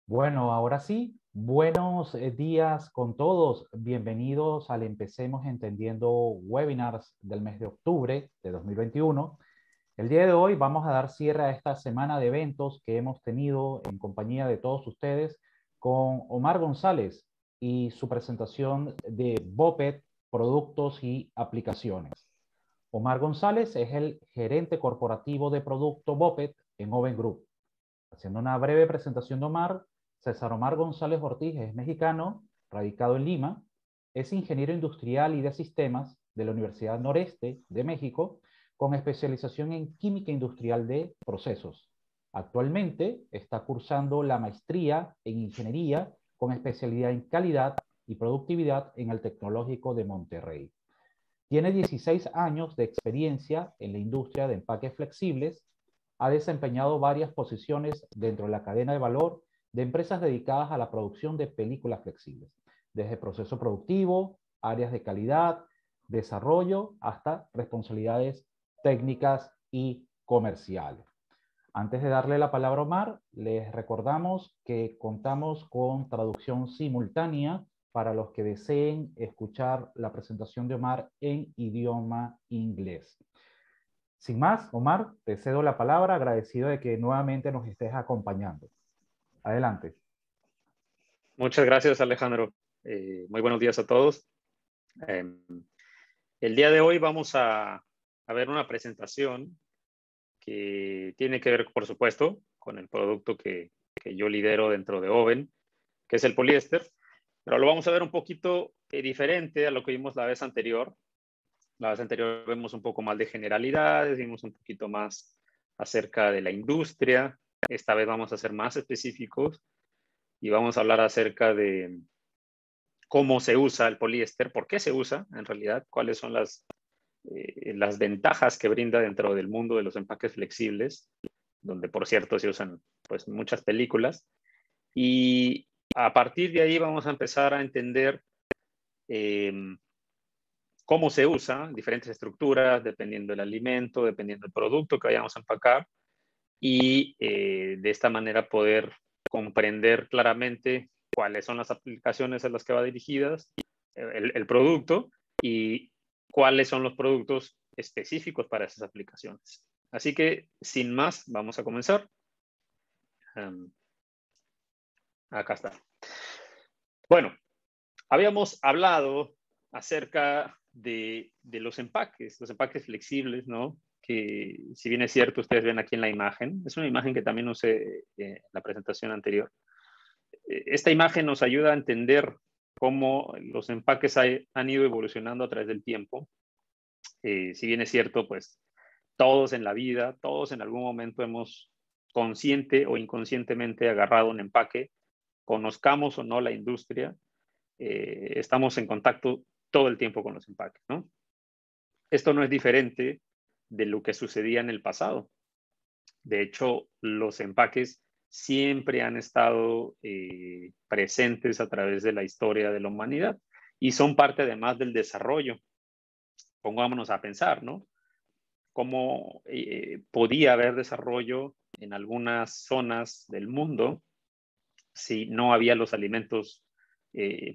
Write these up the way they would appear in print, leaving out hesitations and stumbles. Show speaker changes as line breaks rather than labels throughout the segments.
Bueno, ahora sí, buenos días con todos. Bienvenidos al Empecemos Entendiendo webinars del mes de octubre de 2021. El día de hoy vamos a dar cierre a esta semana de eventos que hemos tenido en compañía de todos ustedes con Omar González y su presentación de BOPET, productos y aplicaciones. Omar González es el gerente corporativo de producto BOPET en Oven Group. Haciendo una breve presentación de Omar, César Omar González Ortiz es mexicano, radicado en Lima, es ingeniero industrial y de sistemas de la Universidad Noreste de México, con especialización en química industrial de procesos. Actualmente está cursando la maestría en ingeniería con especialidad en calidad y productividad en el Tecnológico de Monterrey. Tiene 16 años de experiencia en la industria de empaques flexibles. Ha desempeñado varias posiciones dentro de la cadena de valor de empresas dedicadas a la producción de películas flexibles, desde proceso productivo, áreas de calidad, desarrollo, hasta responsabilidades técnicas y comerciales. Antes de darle la palabra a Omar, les recordamos que contamos con traducción simultánea para los que deseen escuchar la presentación de Omar en idioma inglés. Sin más, Omar, te cedo la palabra, agradecido de que nuevamente nos estés acompañando. Adelante.
Muchas gracias, Alejandro. Muy buenos días a todos. Eh, el día de hoy vamos a ver una presentación que tiene que ver, por supuesto, con el producto que yo lidero dentro de Oven, que es el poliéster, pero lo vamos a ver un poquito diferente a lo que vimos la vez anterior. La vez anterior vemos un poco más de generalidades, vimos un poquito más acerca de la industria. Esta vez vamos a ser más específicos y vamos a hablar acerca de cómo se usa el poliéster, por qué se usa en realidad, cuáles son las ventajas que brinda dentro del mundo de los empaques flexibles, donde por cierto se usan pues muchas películas. Y a partir de ahí vamos a empezar a entender eh, cómo se usa, diferentes estructuras, dependiendo del alimento, dependiendo del producto que vayamos a empacar, y de esta manera poder comprender claramente cuáles son las aplicaciones a las que va dirigidas el producto y cuáles son los productos específicos para esas aplicaciones. Así que, sin más, vamos a comenzar. Acá está. Bueno, habíamos hablado acerca de los empaques flexibles, ¿no? Que si bien es cierto, ustedes ven aquí en la imagen, es una imagen que también usé en la presentación anterior. Esta imagen nos ayuda a entender cómo los empaques han ido evolucionando a través del tiempo. Si bien es cierto, pues todos en la vida, todos en algún momento hemos consciente o inconscientemente agarrado un empaque, conozcamos o no la industria, estamos en contacto todo el tiempo con los empaques, ¿no? Esto no es diferente de lo que sucedía en el pasado. De hecho, los empaques siempre han estado presentes a través de la historia de la humanidad y son parte además del desarrollo. Pongámonos a pensar, ¿no? Cómo podía haber desarrollo en algunas zonas del mundo si no había los alimentos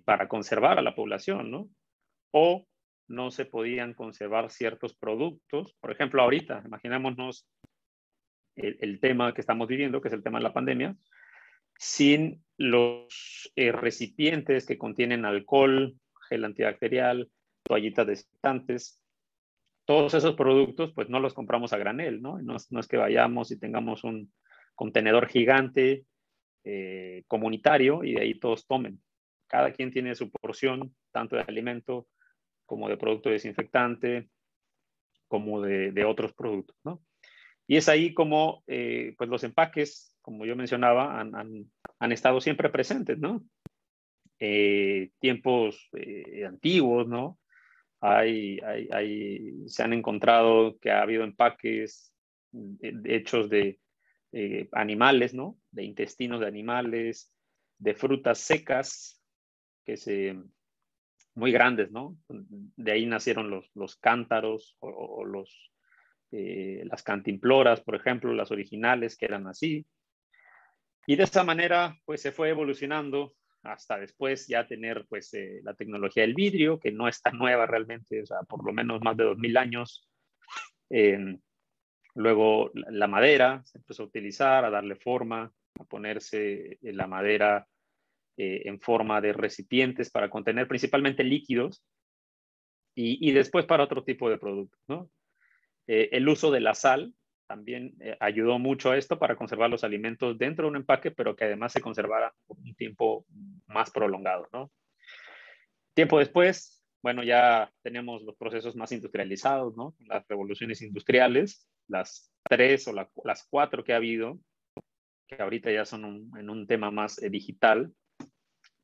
para conservar a la población, ¿no? O no se podían conservar ciertos productos. Por ejemplo, ahorita, imaginémonos el tema que estamos viviendo, que es el tema de la pandemia, sin los recipientes que contienen alcohol, gel antibacterial, toallitas desinfectantes, todos esos productos, pues no los compramos a granel, ¿no? No es que vayamos y tengamos un contenedor gigante comunitario y de ahí todos tomen. Cada quien tiene su porción, tanto de alimento como de producto desinfectante, como de otros productos, ¿no? Y es ahí como pues los empaques, como yo mencionaba, han estado siempre presentes, ¿no? Tiempos antiguos, ¿no? Se han encontrado que ha habido empaques hechos de animales, ¿no? De intestinos de animales, de frutas secas, muy grandes, ¿no? De ahí nacieron los cántaros o las cantimploras, por ejemplo, las originales que eran así. Y de esa manera, pues se fue evolucionando hasta después ya tener pues la tecnología del vidrio, que no es tan nueva realmente, o sea, por lo menos más de 2000 años. Luego la madera se empezó a utilizar, a darle forma, a ponerse la madera en forma de recipientes para contener principalmente líquidos y después para otro tipo de productos, ¿no? El uso de la sal también ayudó mucho a esto para conservar los alimentos dentro de un empaque, pero que además se conservara por un tiempo más prolongado, ¿no? Tiempo después, bueno, ya tenemos los procesos más industrializados, ¿no? Las revoluciones industriales, las tres o las cuatro que ha habido, que ahorita ya son en un tema más digital,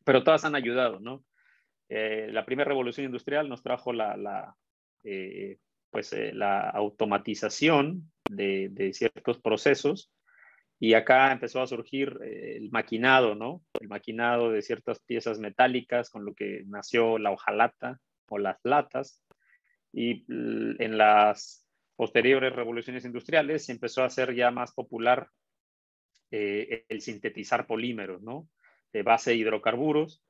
pero todas han ayudado, ¿no? La primera revolución industrial nos trajo la automatización de ciertos procesos y acá empezó a surgir el maquinado, ¿no? El maquinado de ciertas piezas metálicas con lo que nació la hojalata o las latas y en las posteriores revoluciones industriales se empezó a hacer ya más popular el sintetizar polímeros, ¿no? De base de hidrocarburos.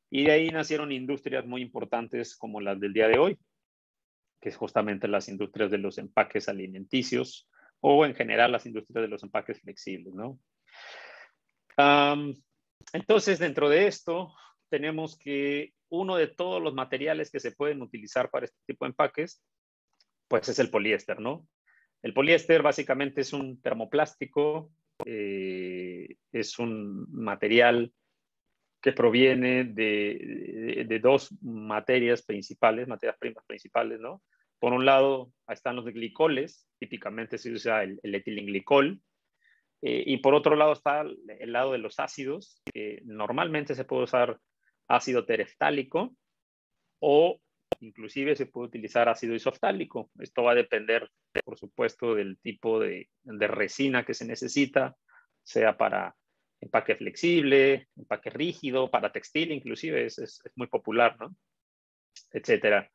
Y de ahí nacieron industrias muy importantes como las del día de hoy, que es justamente las industrias de los empaques alimenticios o en general las industrias de los empaques flexibles, ¿no? Entonces, dentro de esto, tenemos que uno de todos los materiales que se pueden utilizar para este tipo de empaques, pues es el poliéster, ¿no? El poliéster básicamente es un termoplástico, es un material que proviene de dos materias principales, materias primas principales, ¿no? Por un lado, están los glicoles, típicamente se usa el etilenglicol, y por otro lado está el lado de los ácidos, que normalmente se puede usar ácido tereftálico o inclusive se puede utilizar ácido isoftálico. Esto va a depender, por supuesto, del tipo de resina que se necesita, sea para empaque flexible, empaque rígido, para textil inclusive, es muy popular, ¿no? Etcétera.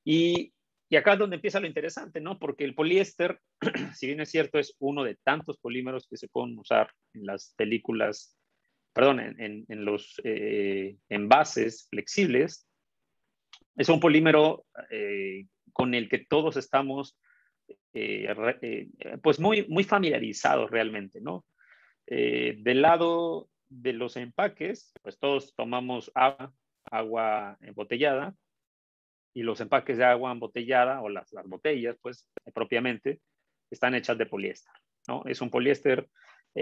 Y acá es donde empieza lo interesante, ¿no? Porque el poliéster, si bien es cierto, es uno de tantos polímeros que se pueden usar en las películas, perdón, en los envases flexibles, es un polímero con el que todos estamos pues muy familiarizados realmente, ¿no? Del lado de los empaques, pues todos tomamos agua embotellada, y los empaques de agua embotellada o las botellas, pues propiamente, están hechas de poliéster, ¿no? Es un poliéster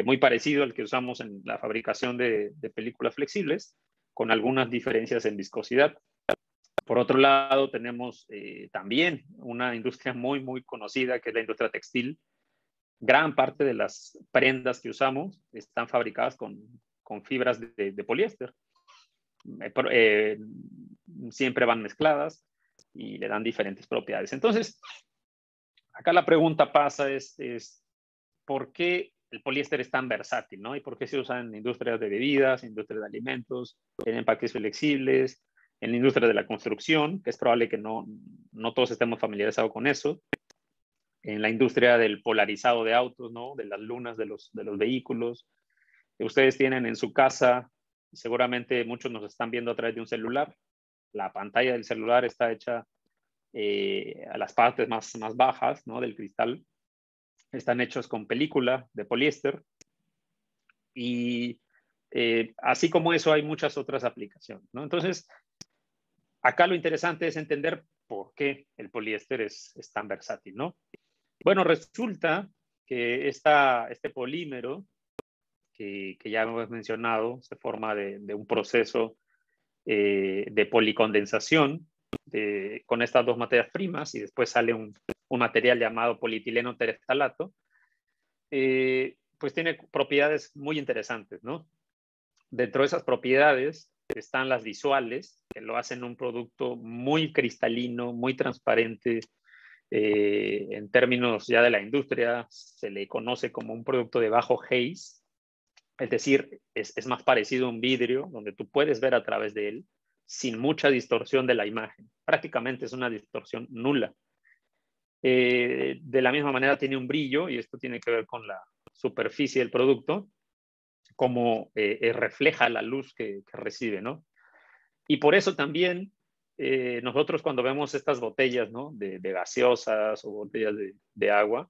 muy parecido al que usamos en la fabricación de películas flexibles, con algunas diferencias en viscosidad. Por otro lado, tenemos también una industria muy conocida, que es la industria textil. Gran parte de las prendas que usamos están fabricadas con fibras de poliéster. Siempre van mezcladas y le dan diferentes propiedades. Entonces, acá la pregunta pasa es ¿por qué el poliéster es tan versátil, ¿no? ¿Y por qué se usa en industrias de bebidas, industrias de alimentos, en empaques flexibles, en la industria de la construcción, que es probable que no todos estemos familiarizados con eso, en la industria del polarizado de autos, ¿no? De las lunas de los vehículos, que ustedes tienen en su casa, seguramente muchos nos están viendo a través de un celular. La pantalla del celular está hecha a las partes más bajas, ¿no? Del cristal. Están hechos con película de poliéster. Y así como eso, hay muchas otras aplicaciones, ¿no? Entonces, acá lo interesante es entender por qué el poliéster es tan versátil, ¿no? Bueno, resulta que este polímero que ya hemos mencionado se forma de un proceso de policondensación con estas dos materias primas y después sale un material llamado polietileno tereftalato, pues tiene propiedades muy interesantes, ¿no? Dentro de esas propiedades están las visuales, que lo hacen un producto muy cristalino, muy transparente. En términos ya de la industria, se le conoce como un producto de bajo haze, es decir, es más parecido a un vidrio donde tú puedes ver a través de él sin mucha distorsión de la imagen. Prácticamente es una distorsión nula. De la misma manera tiene un brillo, y esto tiene que ver con la superficie del producto, cómo refleja la luz que recibe, ¿no? Y por eso también nosotros cuando vemos estas botellas, ¿no? de gaseosas o botellas de agua,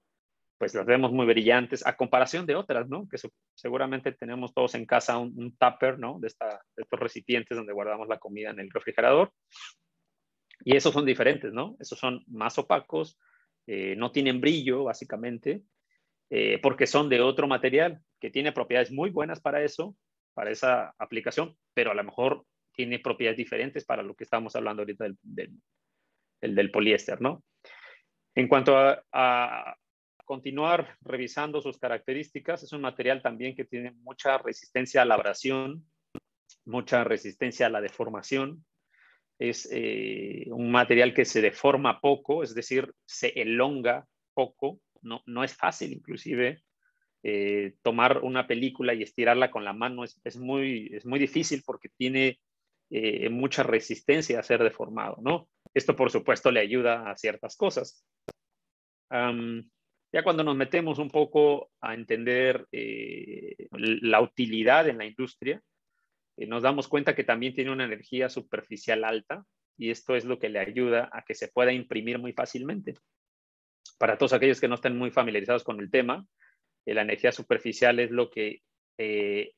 pues las vemos muy brillantes a comparación de otras, ¿no? Que seguramente tenemos todos en casa un tupper, ¿no? De estos recipientes donde guardamos la comida en el refrigerador. Y esos son diferentes, ¿no? Esos son más opacos, no tienen brillo, básicamente, porque son de otro material que tiene propiedades muy buenas para eso, para esa aplicación, pero a lo mejor tiene propiedades diferentes para lo que estamos hablando ahorita del poliéster, ¿no? En cuanto a continuar revisando sus características, es un material también que tiene mucha resistencia a la abrasión, mucha resistencia a la deformación. Es un material que se deforma poco, es decir, se elonga poco. No es fácil, inclusive, tomar una película y estirarla con la mano. Es muy difícil porque tiene mucha resistencia a ser deformado, ¿no? Esto, por supuesto, le ayuda a ciertas cosas. Ya cuando nos metemos un poco a entender la utilidad en la industria, nos damos cuenta que también tiene una energía superficial alta y esto es lo que le ayuda a que se pueda imprimir muy fácilmente. Para todos aquellos que no estén muy familiarizados con el tema, la energía superficial es lo que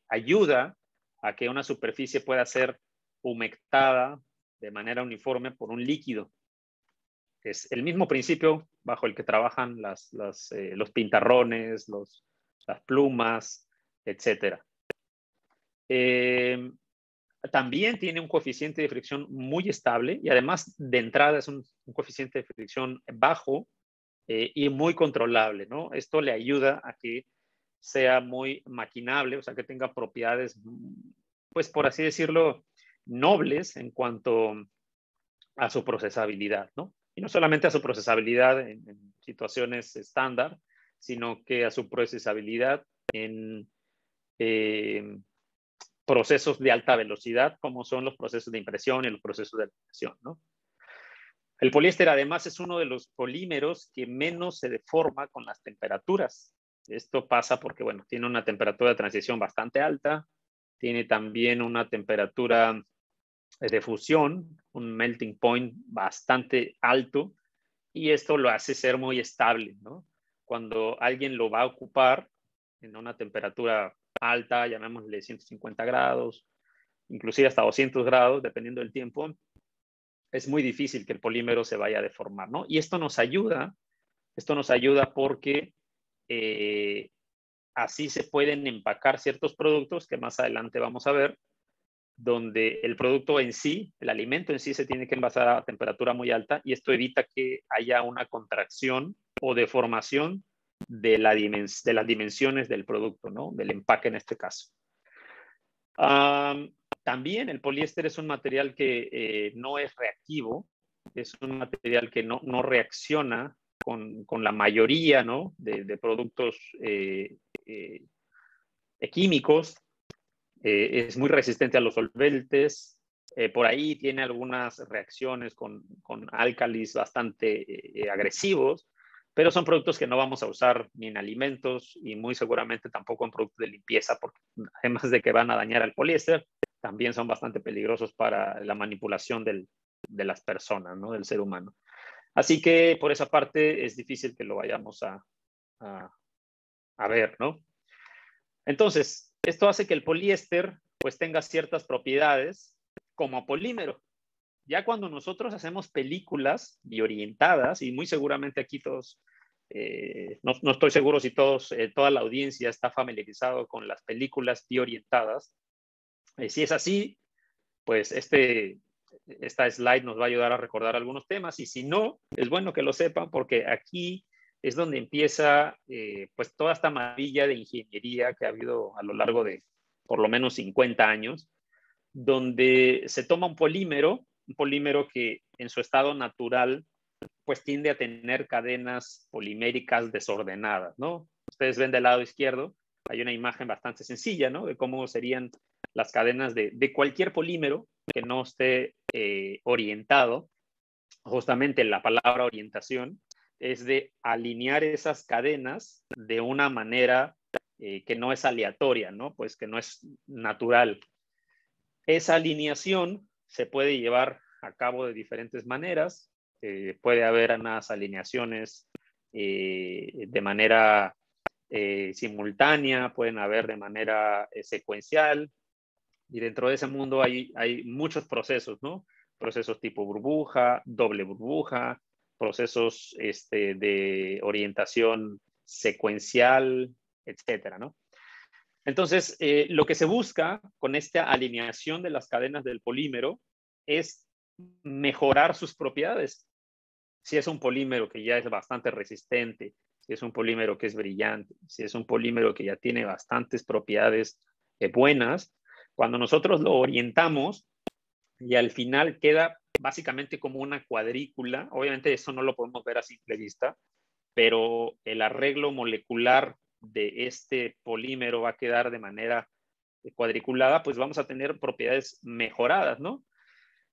ayuda a que una superficie pueda ser humectada de manera uniforme por un líquido. Es el mismo principio bajo el que trabajan los pintarrones, las plumas, etc. También tiene un coeficiente de fricción muy estable y además de entrada es un coeficiente de fricción bajo y muy controlable, ¿no? Esto le ayuda a que sea muy maquinable, o sea, que tenga propiedades, pues por así decirlo, nobles en cuanto a su procesabilidad, ¿no? Y no solamente a su procesabilidad en situaciones estándar, sino que a su procesabilidad en procesos de alta velocidad, como son los procesos de impresión y los procesos de laminación, ¿no? El poliéster, además, es uno de los polímeros que menos se deforma con las temperaturas. Esto pasa porque, bueno, tiene una temperatura de transición bastante alta, tiene también una temperatura de fusión, un melting point bastante alto, y esto lo hace ser muy estable, ¿no? Cuando alguien lo va a ocupar en una temperatura alta, llamémosle 150 grados, inclusive hasta 200 grados, dependiendo del tiempo, es muy difícil que el polímero se vaya a deformar, ¿no? Y esto nos ayuda porque así se pueden empacar ciertos productos que más adelante vamos a ver, donde el producto en sí, el alimento en sí se tiene que envasar a temperatura muy alta y esto evita que haya una contracción o deformación de las dimensiones del producto, ¿no? Del empaque en este caso. También el poliéster es un material que no es reactivo, es un material que no reacciona con la mayoría, ¿no? de productos químicos. Es muy resistente a los solventes. Por ahí tiene algunas reacciones con álcalis bastante agresivos, pero son productos que no vamos a usar ni en alimentos y muy seguramente tampoco en productos de limpieza, porque además de que van a dañar al poliéster, también son bastante peligrosos para la manipulación de las personas, ¿no? Del ser humano. Así que por esa parte es difícil que lo vayamos a ver, ¿no? Entonces, esto hace que el poliéster pues tenga ciertas propiedades como polímero. Ya cuando nosotros hacemos películas biorientadas, y muy seguramente aquí todos, no estoy seguro si toda la audiencia está familiarizado con las películas biorientadas. Si es así, pues esta slide nos va a ayudar a recordar algunos temas, y si no, es bueno que lo sepan porque aquí es donde empieza pues toda esta maravilla de ingeniería que ha habido a lo largo de por lo menos 50 años, donde se toma un polímero que en su estado natural pues tiende a tener cadenas poliméricas desordenadas, ¿no? Ustedes ven del lado izquierdo, hay una imagen bastante sencilla, ¿no? De cómo serían las cadenas de cualquier polímero que no esté orientado. Justamente la palabra orientación es de alinear esas cadenas de una manera que no es aleatoria, ¿no? Pues que no es natural. Esa alineación se puede llevar a cabo de diferentes maneras. Puede haber unas alineaciones de manera simultánea, pueden haber de manera secuencial, y dentro de ese mundo hay muchos procesos, ¿no? Procesos tipo burbuja, doble burbuja, procesos de orientación secuencial, etcétera, ¿no? Entonces, lo que se busca con esta alineación de las cadenas del polímero es mejorar sus propiedades. Si es un polímero que ya es bastante resistente, si es un polímero que es brillante, si es un polímero que ya tiene bastantes propiedades buenas, cuando nosotros lo orientamos y al final queda básicamente como una cuadrícula, obviamente eso no lo podemos ver a simple vista, pero el arreglo molecular de este polímero va a quedar de manera cuadriculada, pues vamos a tener propiedades mejoradas, ¿no?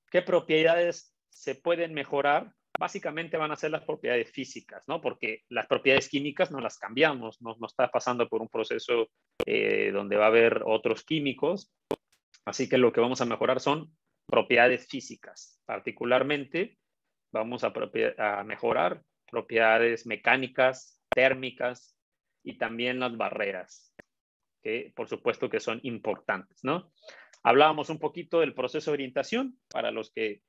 ¿Qué propiedades se pueden mejorar? Básicamente van a ser las propiedades físicas, ¿no? Porque las propiedades químicas no las cambiamos, no está pasando por un proceso donde va a haber otros químicos. Así que lo que vamos a mejorar son propiedades físicas. Particularmente vamos a mejorar propiedades mecánicas, térmicas y también las barreras, que por supuesto que son importantes, ¿no? Hablábamos un poquito del proceso de orientación para los que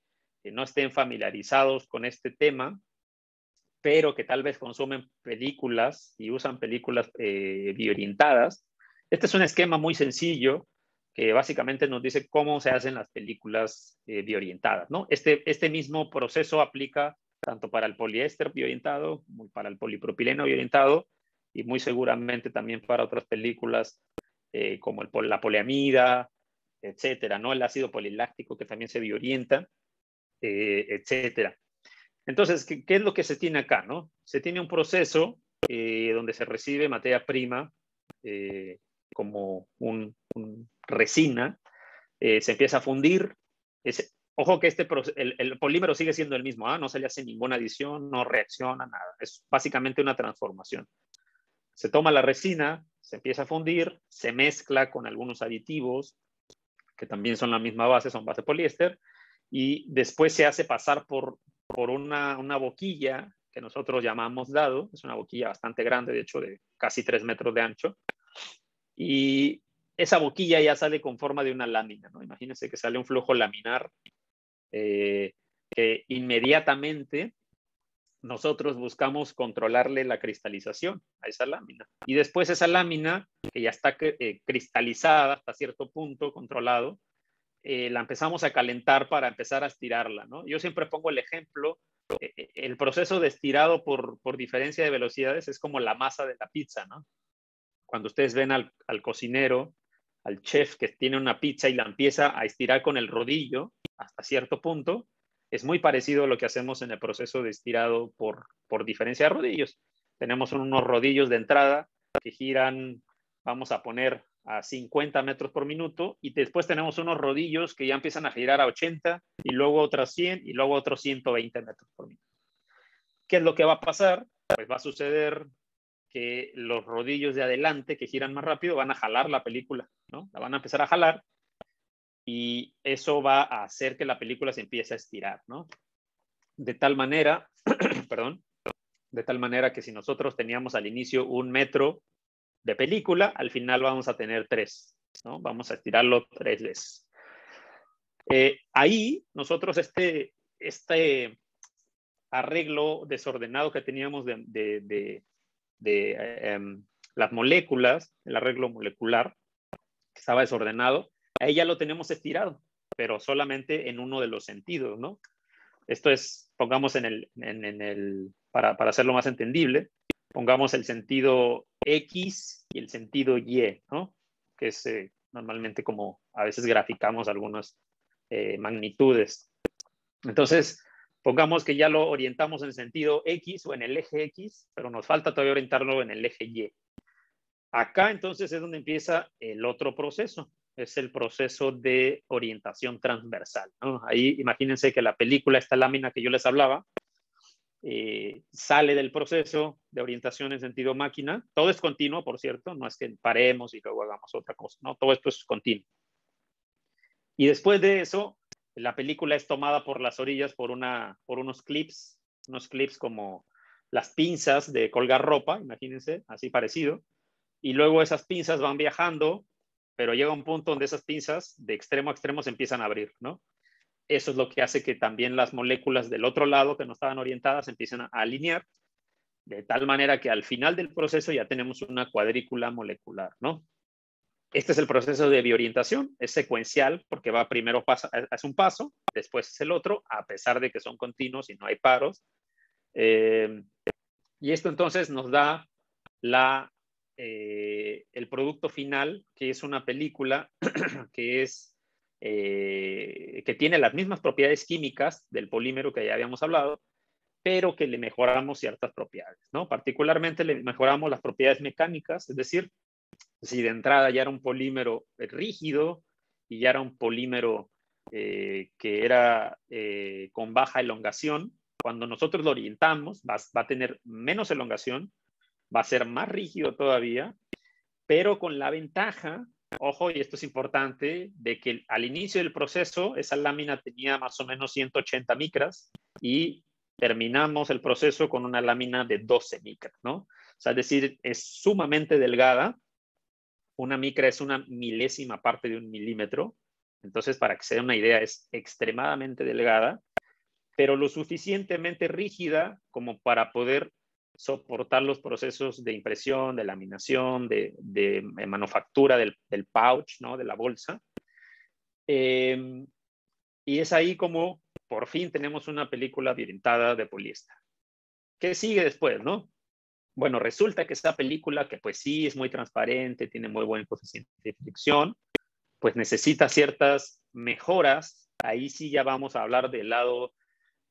no estén familiarizados con este tema, pero que tal vez consumen películas y usan películas bioorientadas. Este es un esquema muy sencillo que básicamente nos dice cómo se hacen las películas bioorientadas, ¿no? Este mismo proceso aplica tanto para el poliéster bioorientado como para el polipropileno bioorientado y muy seguramente también para otras películas como la poliamida, etcétera, ¿no? El ácido poliláctico que también se bioorienta, etcétera. Entonces, ¿qué es lo que se tiene acá, no? Se tiene un proceso donde se recibe materia prima como un resina, se empieza a fundir. Ojo que el polímero sigue siendo el mismo, no se le hace ninguna adición, no reacciona, nada. Es básicamente una transformación. Se toma la resina, se empieza a fundir, se mezcla con algunos aditivos que también son la misma base, son base poliéster, y después se hace pasar por una boquilla que nosotros llamamos dado. Es una boquilla bastante grande, de hecho, de casi 3 metros de ancho. Y esa boquilla ya sale con forma de una lámina, ¿no? Imagínense que sale un flujo laminar que inmediatamente nosotros buscamos controlarle la cristalización a esa lámina. Y después esa lámina, que ya está cristalizada hasta cierto punto, controlado, la empezamos a calentar para empezar a estirarla, ¿no? Yo siempre pongo el ejemplo, el proceso de estirado por diferencia de velocidades es como la masa de la pizza, ¿no? Cuando ustedes ven al cocinero, al chef que tiene una pizza y la empieza a estirar con el rodillo hasta cierto punto, es muy parecido a lo que hacemos en el proceso de estirado por diferencia de rodillos. Tenemos unos rodillos de entrada que giran, vamos a poner a 50 metros por minuto, y después tenemos unos rodillos que ya empiezan a girar a 80 y luego otros 100 y luego otros 120 metros por minuto. ¿Qué es lo que va a pasar? Pues va a suceder que los rodillos de adelante que giran más rápido van a jalar la película, ¿no? La van a empezar a jalar y eso va a hacer que la película se empiece a estirar, ¿no? De tal manera, perdón, de tal manera que si nosotros teníamos al inicio 1 metro de película, al final vamos a tener 3, ¿no? Vamos a estirarlo 3 veces. Ahí nosotros este arreglo desordenado que teníamos de las moléculas, el arreglo molecular que estaba desordenado, ahí ya lo tenemos estirado, pero solamente en uno de los sentidos, ¿no? Esto es, pongamos para hacerlo más entendible, pongamos el sentido X y el sentido Y, ¿no? Que es normalmente como a veces graficamos algunas magnitudes. Entonces, pongamos que ya lo orientamos en el sentido X o en el eje X, pero nos falta todavía orientarlo en el eje Y. Acá entonces es donde empieza el otro proceso, es el proceso de orientación transversal, ¿no? Ahí imagínense que la película, esta lámina que yo les hablaba, sale del proceso de orientación en sentido máquina. Todo es continuo, por cierto, no es que paremos y luego hagamos otra cosa, ¿no? Todo esto es continuo. Y después de eso, la película es tomada por las orillas por unos clips como las pinzas de colgar ropa, imagínense, así parecido. Y luego esas pinzas van viajando, pero llega un punto donde esas pinzas de extremo a extremo se empiezan a abrir, ¿no? Eso es lo que hace que también las moléculas del otro lado que no estaban orientadas empiecen a alinear, de tal manera que al final del proceso ya tenemos una cuadrícula molecular, ¿no? Este es el proceso de biorientación, es secuencial porque va primero es un paso, después es el otro, a pesar de que son continuos y no hay paros. Y esto entonces nos da el producto final, que es una película que tiene las mismas propiedades químicas del polímero que ya habíamos hablado, pero que le mejoramos ciertas propiedades, ¿no? Particularmente le mejoramos las propiedades mecánicas, es decir, si de entrada ya era un polímero rígido y ya era un polímero que era con baja elongación, cuando nosotros lo orientamos va a tener menos elongación, va a ser más rígido todavía, pero con la ventaja, ojo, y esto es importante, de que al inicio del proceso esa lámina tenía más o menos 180 micras y terminamos el proceso con una lámina de 12 micras, ¿no? O sea, es decir, es sumamente delgada. Una micra es una milésima parte de un milímetro. Entonces, para que se dé una idea, es extremadamente delgada, pero lo suficientemente rígida como para poder soportar los procesos de impresión, de laminación, de manufactura del pouch, ¿no? De la bolsa. Y es ahí como por fin tenemos una película orientada de poliéster. ¿Qué sigue después, no? Bueno, resulta que esta película, que pues sí es muy transparente, tiene muy buen coeficiente de fricción, pues necesita ciertas mejoras. Ahí sí ya vamos a hablar del lado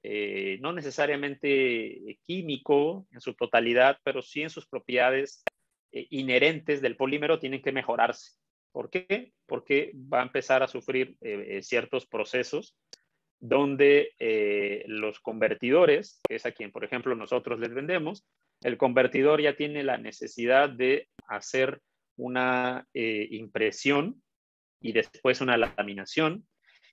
no necesariamente químico en su totalidad, pero sí en sus propiedades inherentes del polímero tienen que mejorarse. ¿Por qué? Porque va a empezar a sufrir ciertos procesos donde los convertidores, que es a quien, por ejemplo, nosotros les vendemos, el convertidor ya tiene la necesidad de hacer una impresión y después una laminación,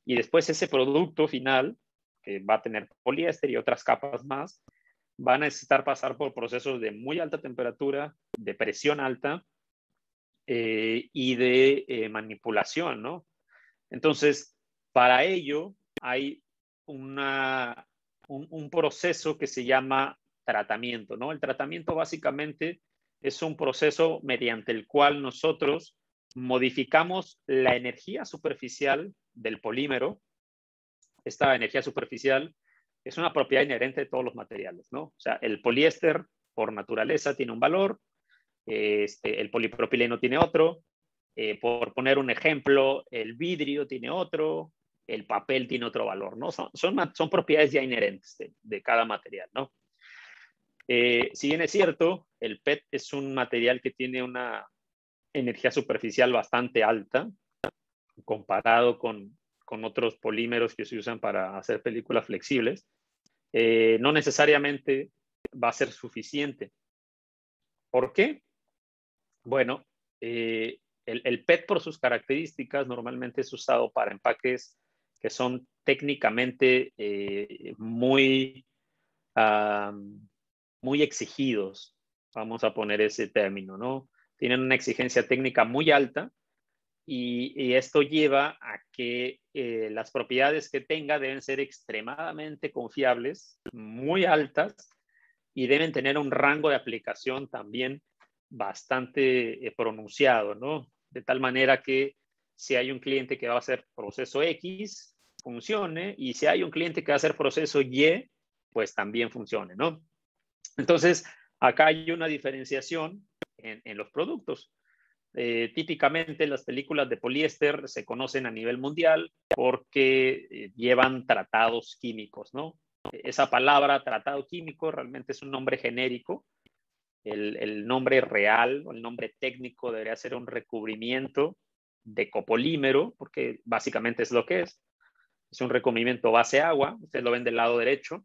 y después ese producto final, que va a tener poliéster y otras capas más, va a necesitar pasar por procesos de muy alta temperatura, de presión alta y de manipulación, ¿no? Entonces, para ello hay un proceso que se llama tratamiento, ¿no? El tratamiento básicamente es un proceso mediante el cual nosotros modificamos la energía superficial del polímero. Esta energía superficial es una propiedad inherente de todos los materiales, ¿no? O sea, el poliéster por naturaleza tiene un valor, el polipropileno tiene otro, por poner un ejemplo, el vidrio tiene otro, el papel tiene otro valor, ¿no? Son propiedades ya inherentes de cada material, ¿no? Si bien es cierto, el PET es un material que tiene una energía superficial bastante alta comparado con otros polímeros que se usan para hacer películas flexibles, no necesariamente va a ser suficiente. ¿Por qué? Bueno, el PET por sus características normalmente es usado para empaques que son técnicamente muy exigidos, vamos a poner ese término, ¿no? Tienen una exigencia técnica muy alta y esto lleva a que las propiedades que tenga deben ser extremadamente confiables, muy altas y deben tener un rango de aplicación también bastante pronunciado, ¿no? De tal manera que si hay un cliente que va a hacer proceso X, funcione, y si hay un cliente que va a hacer proceso Y, pues también funcione, ¿no? Entonces, acá hay una diferenciación en los productos. Típicamente las películas de poliéster se conocen a nivel mundial porque llevan tratados químicos, ¿no? Esa palabra tratado químico realmente es un nombre genérico. El nombre real o el nombre técnico debería ser un recubrimiento de copolímero, porque básicamente es lo que es. Es un recubrimiento base agua, usted lo ven del lado derecho.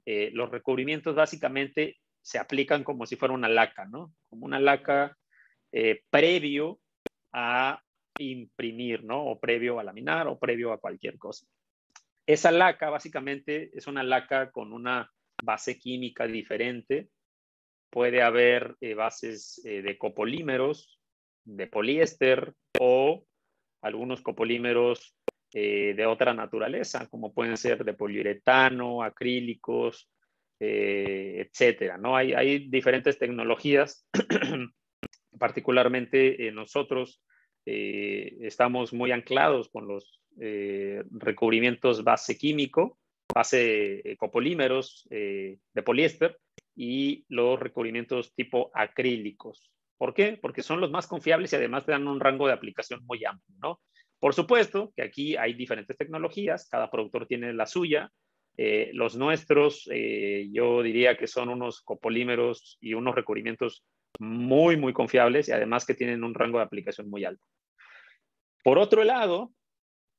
los recubrimientos básicamente se aplican como si fuera una laca, ¿no? Como una laca previo a imprimir, ¿no? O previo a laminar o previo a cualquier cosa. Esa laca básicamente es una laca con una base química diferente. Puede haber bases de copolímeros, de poliéster o algunos copolímeros de otra naturaleza, como pueden ser de poliuretano, acrílicos, etcétera, ¿no? Hay diferentes tecnologías. Particularmente nosotros estamos muy anclados con los recubrimientos base químico, base copolímeros de poliéster y los recubrimientos tipo acrílicos. ¿Por qué? Porque son los más confiables y además te dan un rango de aplicación muy amplio, ¿no? Por supuesto que aquí hay diferentes tecnologías, cada productor tiene la suya. Los nuestros, yo diría que son unos copolímeros y unos recubrimientos muy, muy confiables y además que tienen un rango de aplicación muy alto. Por otro lado,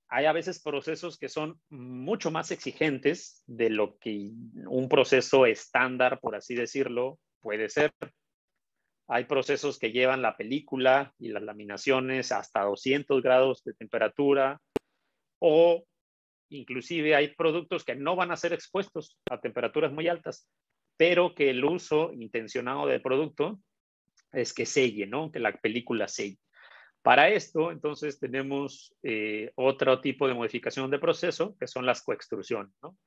hay a veces procesos que son mucho más exigentes de lo que un proceso estándar, por así decirlo, puede ser. Hay procesos que llevan la película y las laminaciones hasta 200 grados de temperatura o inclusive hay productos que no van a ser expuestos a temperaturas muy altas, pero que el uso intencionado del producto es que selle, ¿no? Que la película selle. Para esto, entonces, tenemos otro tipo de modificación de proceso, que son las coextrusiones, ¿no?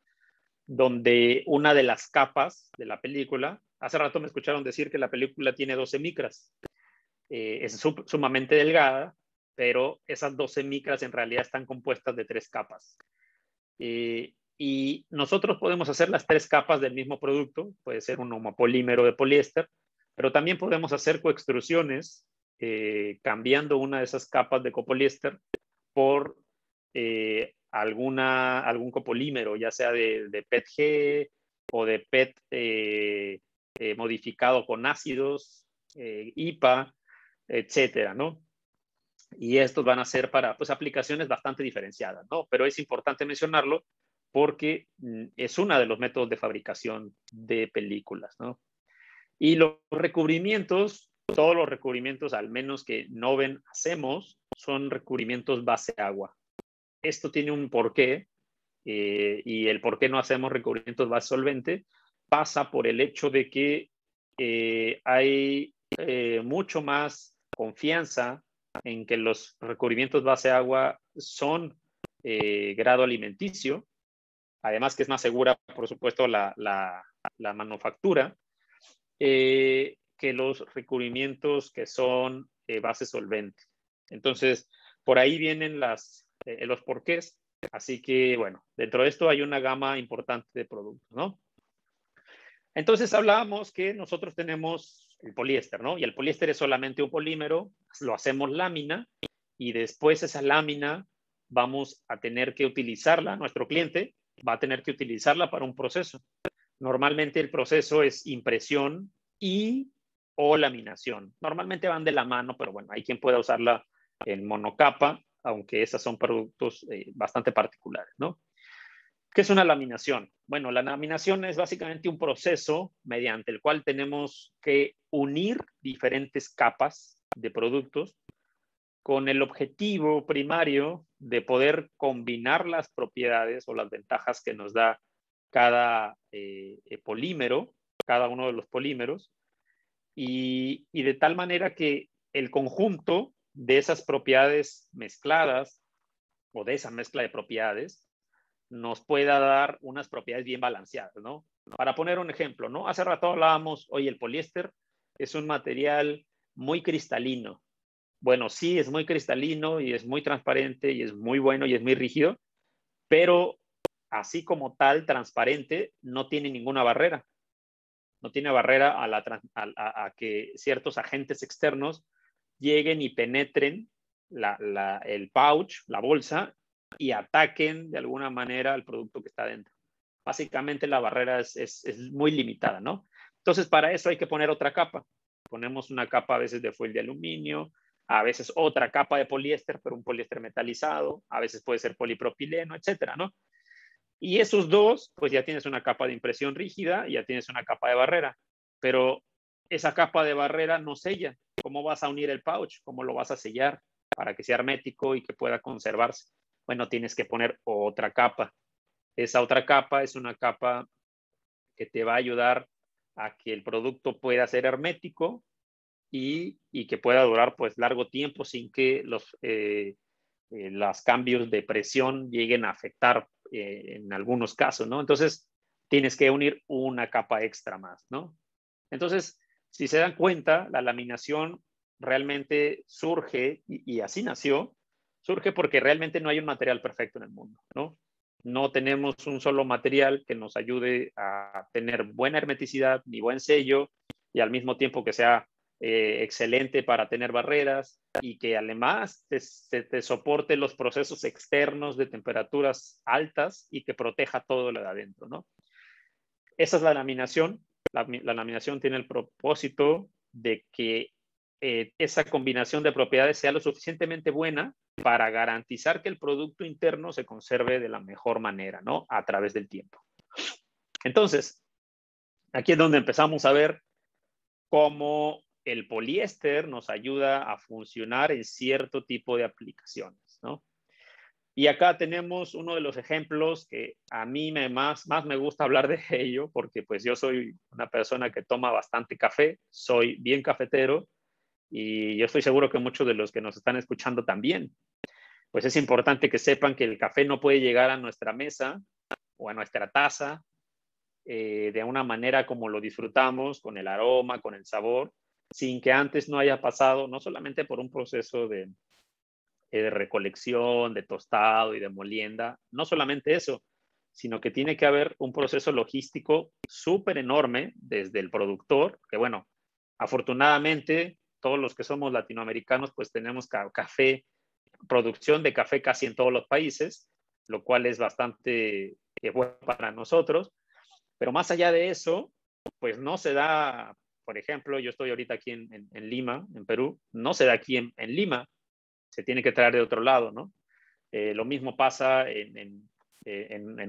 Donde una de las capas de la película, hace rato me escucharon decir que la película tiene 12 micras, es sumamente delgada, pero esas 12 micras en realidad están compuestas de 3 capas. Y nosotros podemos hacer las 3 capas del mismo producto, puede ser un homopolímero de poliéster, pero también podemos hacer coextrusiones cambiando una de esas capas de copoliéster por algún copolímero, ya sea de PETG o de PET modificado con ácidos, IPA, etcétera, ¿no? Y estos van a ser para pues, aplicaciones bastante diferenciadas, ¿no? Pero es importante mencionarlo porque es uno de los métodos de fabricación de películas, ¿no? Y los recubrimientos, todos los recubrimientos, al menos que Noven hacemos, son recubrimientos base agua. Esto tiene un porqué, y el por qué no hacemos recubrimientos base solvente pasa por el hecho de que hay mucho más confianza en que los recubrimientos base agua son grado alimenticio, además que es más segura, por supuesto, la manufactura, que los recubrimientos que son base solvente. Entonces, por ahí vienen los porqués. Así que, bueno, dentro de esto hay una gama importante de productos, ¿no? Entonces hablábamos que nosotros tenemos el poliéster, ¿no? Y el poliéster es solamente un polímero, lo hacemos lámina y después esa lámina vamos a tener que utilizarla, nuestro cliente va a tener que utilizarla para un proceso. Normalmente el proceso es impresión y o laminación. Normalmente van de la mano, pero bueno, hay quien pueda usarla en monocapa, aunque esas son productos bastante particulares, ¿no? ¿Qué es una laminación? Bueno, la laminación es básicamente un proceso mediante el cual tenemos que unir diferentes capas de productos con el objetivo primario de poder combinar las propiedades o las ventajas que nos da cada polímero, cada uno de los polímeros, y de tal manera que el conjunto de esas propiedades mezcladas o de esa mezcla de propiedades nos pueda dar unas propiedades bien balanceadas, ¿no? Para poner un ejemplo, ¿no? Hace rato hablábamos, oye, el poliéster es un material muy cristalino. Bueno, sí, es muy cristalino y es muy transparente y es muy bueno y es muy rígido, pero así como tal, transparente, no tiene ninguna barrera. No tiene barrera a que ciertos agentes externos lleguen y penetren el pouch, la bolsa, y ataquen de alguna manera al producto que está dentro. Básicamente la barrera es muy limitada, ¿no? Entonces, para eso hay que poner otra capa. Ponemos una capa a veces de foil de aluminio, a veces otra capa de poliéster, pero un poliéster metalizado, a veces puede ser polipropileno, etcétera, ¿no? Y esos dos, pues ya tienes una capa de impresión rígida y ya tienes una capa de barrera. Pero esa capa de barrera no sella. ¿Cómo vas a unir el pouch? ¿Cómo lo vas a sellar para que sea hermético y que pueda conservarse? Bueno, tienes que poner otra capa. Esa otra capa es una capa que te va a ayudar a que el producto pueda ser hermético y que pueda durar pues largo tiempo sin que los cambios de presión lleguen a afectar en algunos casos, ¿no? Entonces, tienes que unir una capa extra más, ¿no? Entonces, si se dan cuenta, la laminación realmente surge, y así nació, surge porque realmente no hay un material perfecto en el mundo, ¿no? No tenemos un solo material que nos ayude a tener buena hermeticidad ni buen sello y al mismo tiempo que sea excelente para tener barreras y que además te soporte los procesos externos de temperaturas altas y que proteja todo lo de adentro, ¿no? Esa es la laminación. La laminación tiene el propósito de que esa combinación de propiedades sea lo suficientemente buena para garantizar que el producto interno se conserve de la mejor manera, ¿no? A través del tiempo. Entonces, aquí es donde empezamos a ver cómo el poliéster nos ayuda a funcionar en cierto tipo de aplicaciones, ¿no? Y acá tenemos uno de los ejemplos que a mí más me gusta hablar de ello, porque pues yo soy una persona que toma bastante café, soy bien cafetero, y yo estoy seguro que muchos de los que nos están escuchando también. Pues es importante que sepan que el café no puede llegar a nuestra mesa o a nuestra taza de una manera como lo disfrutamos, con el aroma, con el sabor, sin que antes no haya pasado no solamente por un proceso de recolección, de tostado y de molienda. No solamente eso, sino que tiene que haber un proceso logístico súper enorme desde el productor, que bueno, afortunadamente todos los que somos latinoamericanos pues tenemos café, producción de café casi en todos los países, lo cual es bastante bueno para nosotros, pero más allá de eso, pues no se da, por ejemplo, yo estoy ahorita aquí en Lima, en Perú, no se da aquí en Lima, se tiene que traer de otro lado, ¿no? Lo mismo pasa en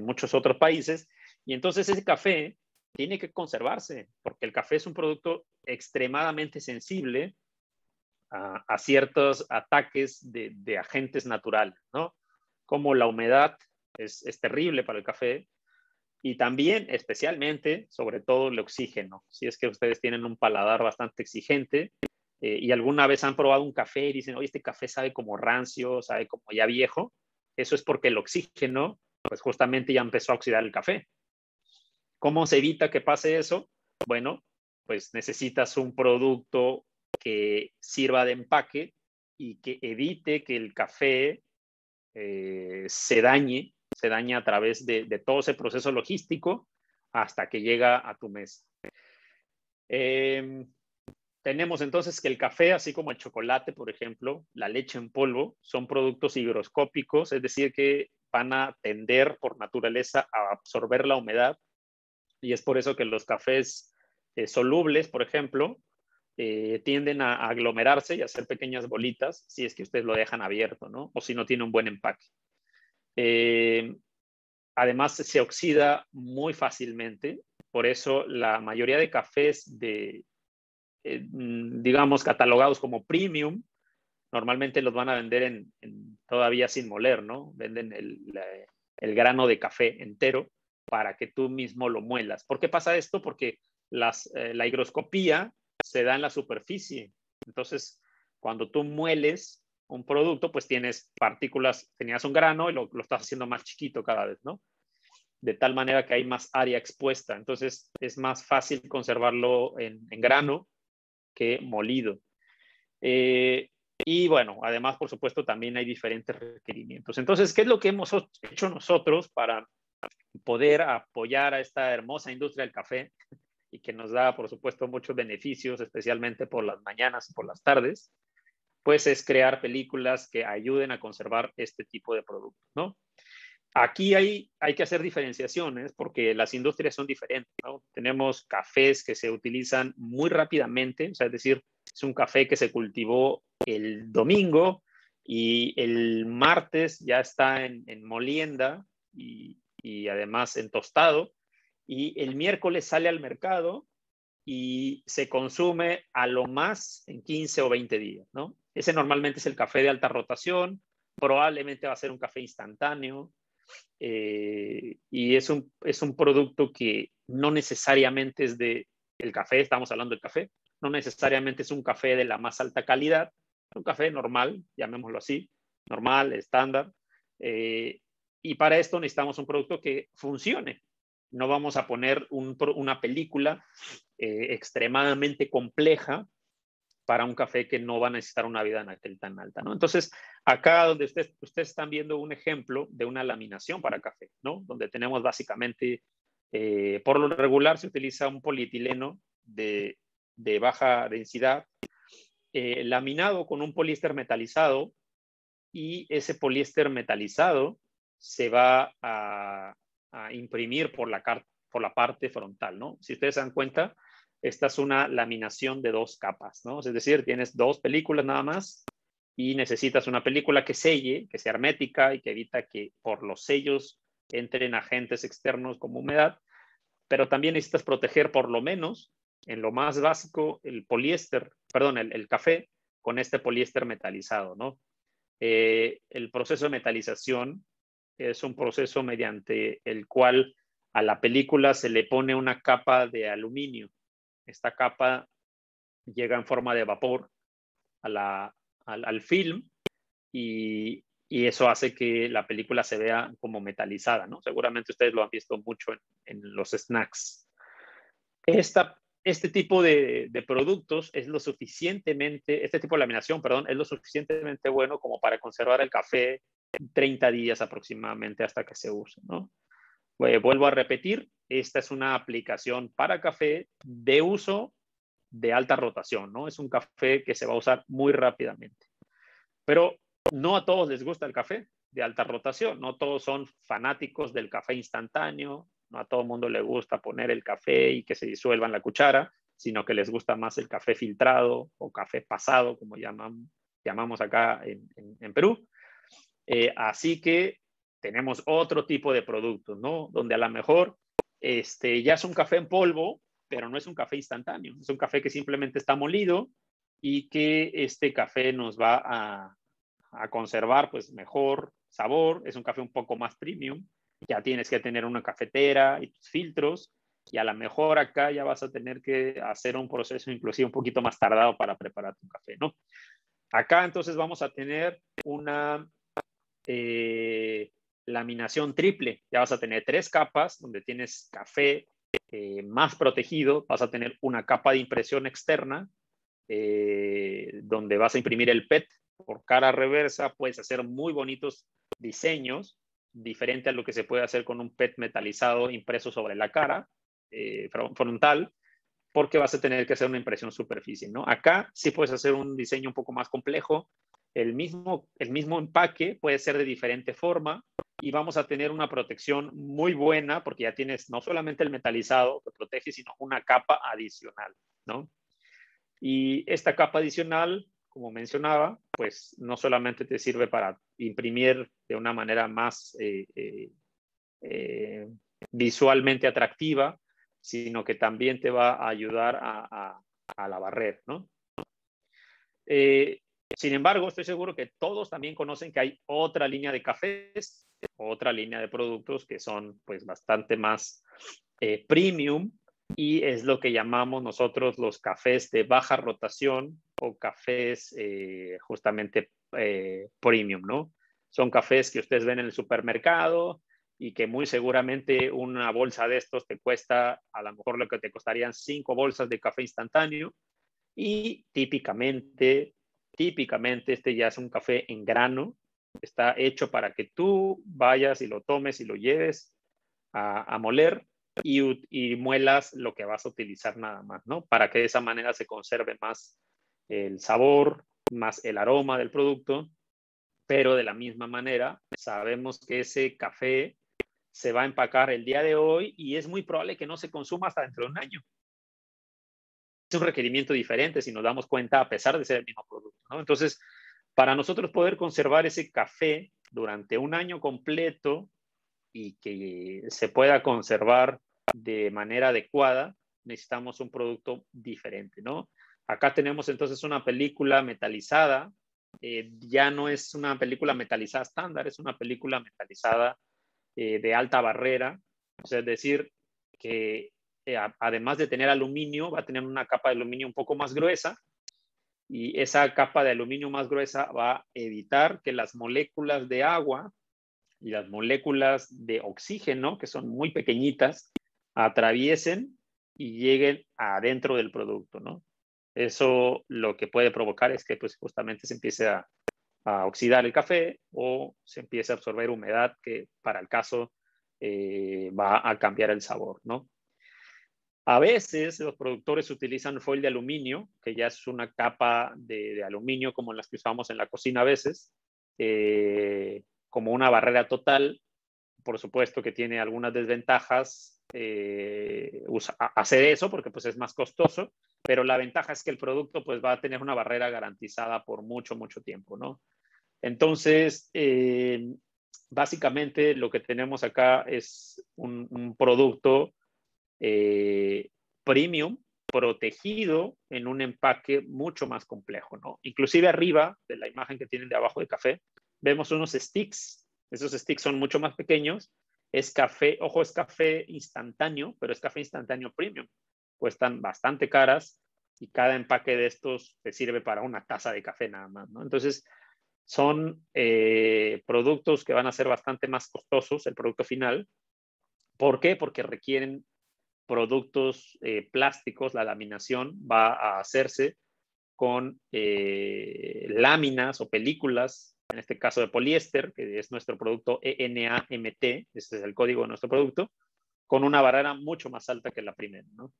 muchos otros países. Y entonces ese café tiene que conservarse, porque el café es un producto extremadamente sensible a ciertos ataques de agentes naturales, ¿no? Como la humedad es terrible para el café y también, especialmente, sobre todo el oxígeno. Si es que ustedes tienen un paladar bastante exigente, y alguna vez han probado un café y dicen, oye, este café sabe como rancio, sabe como ya viejo, eso es porque el oxígeno, pues justamente ya empezó a oxidar el café. ¿Cómo se evita que pase eso? Bueno, pues necesitas un producto que sirva de empaque y que evite que el café se dañe a través de todo ese proceso logístico hasta que llega a tu mesa. Tenemos entonces que el café, así como el chocolate, por ejemplo, la leche en polvo, son productos higroscópicos, es decir, que van a tender por naturaleza a absorber la humedad y es por eso que los cafés solubles, por ejemplo, tienden a aglomerarse y a hacer pequeñas bolitas si es que ustedes lo dejan abierto, ¿no? O si no tiene un buen empaque. Además, se oxida muy fácilmente, por eso la mayoría de cafés digamos, catalogados como premium, normalmente los van a vender todavía sin moler, ¿no? Venden el grano de café entero para que tú mismo lo muelas. ¿Por qué pasa esto? Porque la higroscopía se da en la superficie. Entonces, cuando tú mueles un producto, pues tienes partículas, tenías un grano y lo estás haciendo más chiquito cada vez, ¿no? De tal manera que hay más área expuesta. Entonces, es más fácil conservarlo en grano que molido. Y bueno, además, por supuesto, también hay diferentes requerimientos. Entonces, ¿qué es lo que hemos hecho nosotros para poder apoyar a esta hermosa industria del café y que nos da, por supuesto, muchos beneficios, especialmente por las mañanas y por las tardes? Pues es crear películas que ayuden a conservar este tipo de productos, ¿no? Aquí hay que hacer diferenciaciones porque las industrias son diferentes, ¿no? Tenemos cafés que se utilizan muy rápidamente, o sea, es decir, es un café que se cultivó el domingo y el martes ya está en molienda y y además en tostado, y el miércoles sale al mercado y se consume a lo más en 15 o 20 días, ¿no? Ese normalmente es el café de alta rotación, probablemente va a ser un café instantáneo, y es un producto que no necesariamente es de el café, estamos hablando del café, no necesariamente es un café de la más alta calidad, es un café normal, llamémoslo así, normal, estándar, y para esto necesitamos un producto que funcione. No vamos a poner una película extremadamente compleja para un café que no va a necesitar una vida natal tan alta, ¿no? Entonces, acá donde ustedes están viendo un ejemplo de una laminación para café, ¿no? Donde tenemos básicamente, por lo regular se utiliza un polietileno de baja densidad, laminado con un poliéster metalizado, y ese poliéster metalizado se va a imprimir por la parte frontal, ¿no? Si ustedes se dan cuenta, esta es una laminación de 2 capas, ¿no? Es decir, tienes 2 películas nada más y necesitas una película que selle, que sea hermética y que evita que por los sellos entren agentes externos como humedad, pero también necesitas proteger por lo menos, en lo más básico, el café con este poliéster metalizado, ¿no? El proceso de metalización es un proceso mediante el cual a la película se le pone una capa de aluminio. Esta capa llega en forma de vapor al film, y eso hace que la película se vea como metalizada, ¿no? Seguramente ustedes lo han visto mucho en los snacks. Este tipo de productos es lo suficientemente, este tipo de laminación, perdón, es lo suficientemente bueno como para conservar el café 30 días aproximadamente hasta que se use, ¿no? Vuelvo a repetir, esta es una aplicación para café de uso de alta rotación, ¿no? Es un café que se va a usar muy rápidamente. Pero no a todos les gusta el café de alta rotación, no todos son fanáticos del café instantáneo, no a todo el mundo le gusta poner el café y que se disuelva en la cuchara, sino que les gusta más el café filtrado o café pasado, como llamamos acá en Perú. Así que tenemos otro tipo de productos, ¿no? Donde a lo mejor ya es un café en polvo, pero no es un café instantáneo, es un café que simplemente está molido y que este café nos va a conservar pues mejor sabor, es un café un poco más premium, ya tienes que tener una cafetera y tus filtros, y a lo mejor acá ya vas a tener que hacer un proceso inclusive un poquito más tardado para preparar tu café, ¿no? Acá entonces vamos a tener una laminación triple, ya vas a tener 3 capas donde tienes café más protegido, vas a tener una capa de impresión externa donde vas a imprimir el PET por cara reversa, puedes hacer muy bonitos diseños, diferente a lo que se puede hacer con un PET metalizado impreso sobre la cara frontal, porque vas a tener que hacer una impresión superficie, ¿no? Acá sí puedes hacer un diseño un poco más complejo, el mismo empaque puede ser de diferente forma, y vamos a tener una protección muy buena porque ya tienes no solamente el metalizado que protege, sino una capa adicional, ¿no? Y esta capa adicional, como mencionaba, pues no solamente te sirve para imprimir de una manera más visualmente atractiva, sino que también te va a ayudar a la barrer, ¿no? Sin embargo, estoy seguro que todos también conocen que hay otra línea de cafés, otra línea de productos que son pues bastante más premium, y es lo que llamamos nosotros los cafés de baja rotación o cafés justamente premium, ¿no? Son cafés que ustedes ven en el supermercado y que muy seguramente una bolsa de estos te cuesta a lo mejor lo que te costarían 5 bolsas de café instantáneo, y típicamente este ya es un café en grano, está hecho para que tú vayas y lo tomes y lo lleves a moler y muelas lo que vas a utilizar nada más, ¿no? Para que de esa manera se conserve más el sabor, más el aroma del producto, pero de la misma manera sabemos que ese café se va a empacar el día de hoy y es muy probable que no se consuma hasta dentro de un año. Es un requerimiento diferente si nos damos cuenta, a pesar de ser el mismo producto, ¿no? Entonces, para nosotros poder conservar ese café durante un año completo, y que se pueda conservar de manera adecuada, necesitamos un producto diferente, ¿no? Acá tenemos entonces una película metalizada, ya no es una película metalizada estándar, es una película metalizada de alta barrera, o sea, es decir, que además de tener aluminio, va a tener una capa de aluminio un poco más gruesa, y esa capa de aluminio más gruesa va a evitar que las moléculas de agua y las moléculas de oxígeno, que son muy pequeñitas, atraviesen y lleguen adentro del producto, ¿no? Eso lo que puede provocar es que pues justamente se empiece a oxidar el café o se empiece a absorber humedad que para el caso va a cambiar el sabor, ¿no? A veces los productores utilizan foil de aluminio, que ya es una capa de aluminio como las que usamos en la cocina a veces, como una barrera total. Por supuesto que tiene algunas desventajas hacer eso porque pues es más costoso, pero la ventaja es que el producto pues va a tener una barrera garantizada por mucho, mucho tiempo, ¿no? Entonces, básicamente lo que tenemos acá es un producto premium protegido en un empaque mucho más complejo, ¿no? Inclusive arriba de la imagen que tienen de abajo de café, vemos unos sticks. Esos sticks son mucho más pequeños. Es café, ojo, es café instantáneo, pero es café instantáneo premium. Cuestan bastante caras y cada empaque de estos te sirve para una taza de café nada más, ¿no? Entonces, son productos que van a ser bastante más costosos, el producto final. ¿Por qué? Porque requieren productos plásticos, la laminación va a hacerse con láminas o películas, en este caso de poliéster, que es nuestro producto ENAMT, ese es el código de nuestro producto, con una barrera mucho más alta que la primera, ¿no?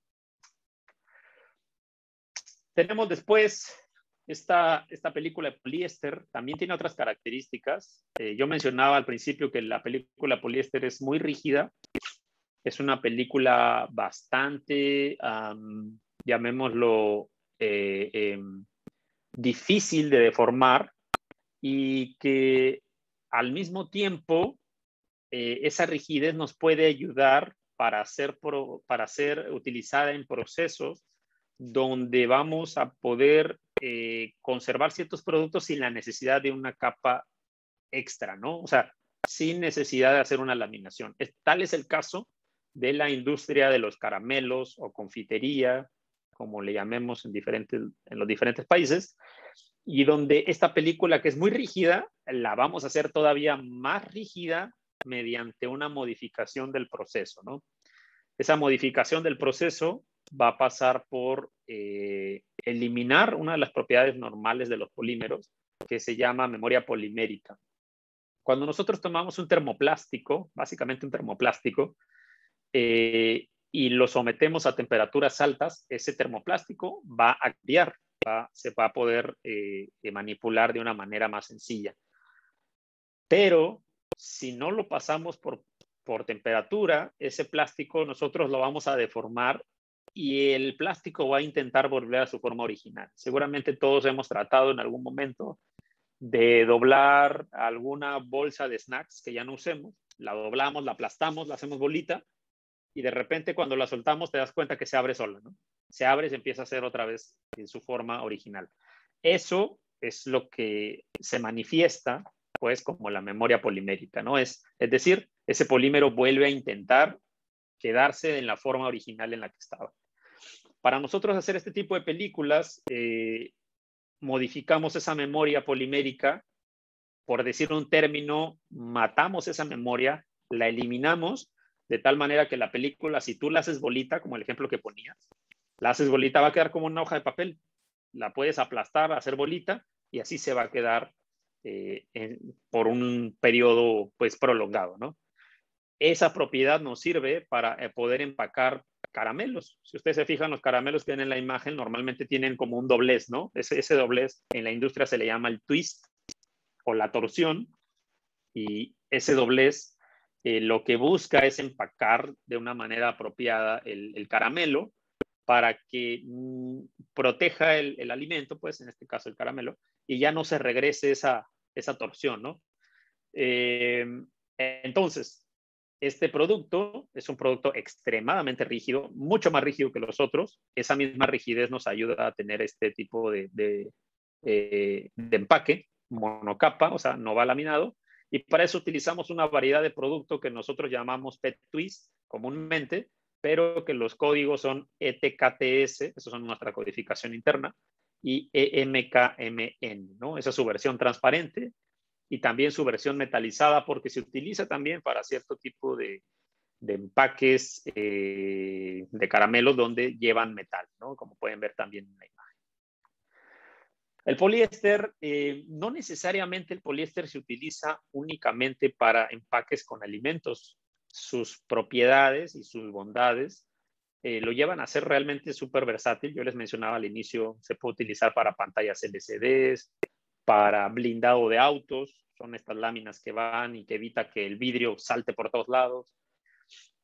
Tenemos después esta película de poliéster, también tiene otras características. Yo mencionaba al principio que la película poliéster es muy rígida. Es una película bastante, llamémoslo, difícil de deformar y que al mismo tiempo esa rigidez nos puede ayudar para ser utilizada en procesos donde vamos a poder conservar ciertos productos sin la necesidad de una capa extra, ¿no? O sea, sin necesidad de hacer una laminación. Tal es el caso de la industria de los caramelos o confitería, como le llamemos en los diferentes países, y donde esta película que es muy rígida, la vamos a hacer todavía más rígida mediante una modificación del proceso, ¿no? Esa modificación del proceso va a pasar por eliminar una de las propiedades normales de los polímeros, que se llama memoria polimérica. Cuando nosotros tomamos un termoplástico, básicamente un termoplástico, y lo sometemos a temperaturas altas, ese termoplástico va a cambiar, se va a poder manipular de una manera más sencilla. Pero si no lo pasamos por temperatura, ese plástico nosotros lo vamos a deformar y el plástico va a intentar volver a su forma original. Seguramente todos hemos tratado en algún momento de doblar alguna bolsa de snacks que ya no usemos, la doblamos, la aplastamos, la hacemos bolita y de repente cuando la soltamos te das cuenta que se abre sola, ¿no? Se abre y se empieza a hacer otra vez en su forma original. Eso es lo que se manifiesta pues como la memoria polimérica, ¿no? Es decir, ese polímero vuelve a intentar quedarse en la forma original en la que estaba. Para nosotros hacer este tipo de películas, modificamos esa memoria polimérica, por decir un término, matamos esa memoria, la eliminamos de tal manera que la película, si tú la haces bolita, como el ejemplo que ponías, la haces bolita, va a quedar como una hoja de papel. La puedes aplastar, hacer bolita y así se va a quedar por un periodo pues prolongado, ¿no? Esa propiedad nos sirve para poder empacar caramelos. Si ustedes se fijan, los caramelos que ven en la imagen normalmente tienen como un doblez, ¿no? Ese doblez en la industria se le llama el twist o la torsión, y ese doblez lo que busca es empacar de una manera apropiada el caramelo para que proteja el alimento, pues en este caso el caramelo, y ya no se regrese esa torsión, ¿no? Entonces, Este producto es un producto extremadamente rígido, mucho más rígido que los otros. Esa misma rigidez nos ayuda a tener este tipo de empaque monocapa, o sea, no va laminado. Y para eso utilizamos una variedad de producto que nosotros llamamos PET Twist comúnmente, pero que los códigos son ETKTS, eso son nuestra codificación interna, y EMKMN, ¿no? Esa es su versión transparente y también su versión metalizada, porque se utiliza también para cierto tipo de empaques de caramelos donde llevan metal, ¿no? Como pueden ver también en la imagen. El poliéster, no necesariamente el poliéster se utiliza únicamente para empaques con alimentos. Sus propiedades y sus bondades lo llevan a ser realmente súper versátil. Yo les mencionaba al inicio, se puede utilizar para pantallas LCDs, para blindado de autos, son estas láminas que van y que evita que el vidrio salte por todos lados.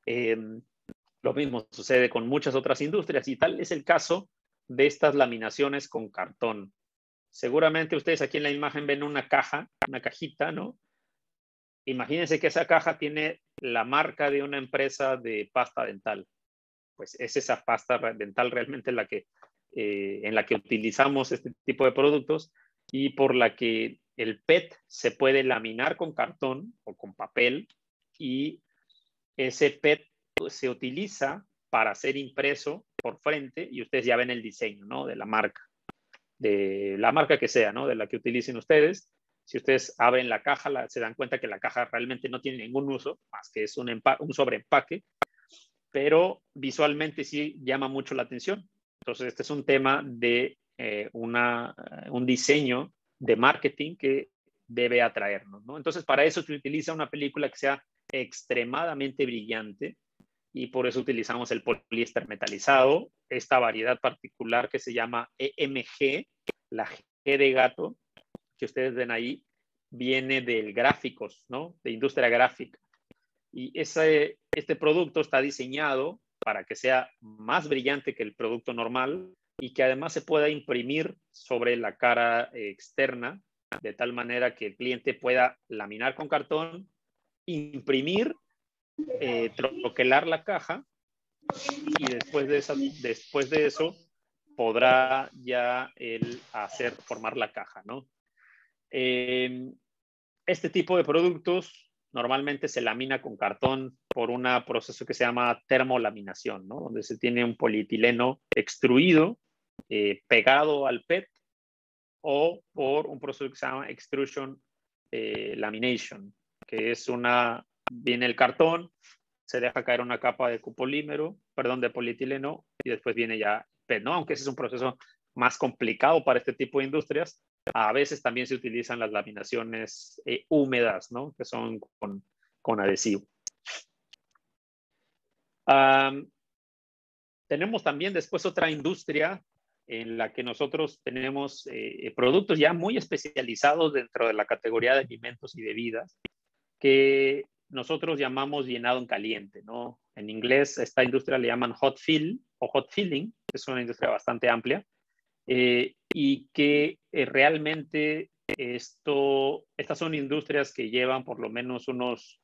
Lo mismo sucede con muchas otras industrias y tal es el caso de estas laminaciones con cartón. Seguramente ustedes aquí en la imagen ven una caja, una cajita, ¿no? Imagínense que esa caja tiene la marca de una empresa de pasta dental. Pues es esa pasta dental realmente en la que utilizamos este tipo de productos y por la que el PET se puede laminar con cartón o con papel y ese PET se utiliza para ser impreso por frente y ustedes ya ven el diseño, ¿no? De la marca que sea, ¿no? De la que utilicen ustedes. Si ustedes abren la caja, se dan cuenta que la caja realmente no tiene ningún uso, más que es un sobreempaque, pero visualmente sí llama mucho la atención. Entonces, este es un tema de un diseño de marketing que debe atraernos, ¿no? Entonces, para eso se utiliza una película que sea extremadamente brillante y por eso utilizamos el poliéster metalizado, esta variedad particular que se llama EMG, la G de gato, que ustedes ven ahí, viene del gráficos, ¿no? De industria gráfica. Y este producto está diseñado para que sea más brillante que el producto normal y que además se pueda imprimir sobre la cara externa de tal manera que el cliente pueda laminar con cartón, imprimir, troquelar la caja y después de eso podrá ya él formar la caja, ¿no? Este tipo de productos normalmente se lamina con cartón por un proceso que se llama termolaminación, ¿no? Donde se tiene un polietileno extruido, pegado al PET, o por un proceso que se llama extrusion lamination, que es viene el cartón, se deja caer una capa de de polietileno, y después viene ya PET, ¿no? Aunque ese es un proceso más complicado para este tipo de industrias, a veces también se utilizan las laminaciones húmedas, ¿no? Que son con adhesivo. Tenemos también después otra industria en la que nosotros tenemos productos ya muy especializados dentro de la categoría de alimentos y bebidas, que nosotros llamamos llenado en caliente, ¿no? En inglés, esta industria le llaman hot fill o hot filling, que es una industria bastante amplia, y que realmente estas son industrias que llevan por lo menos unos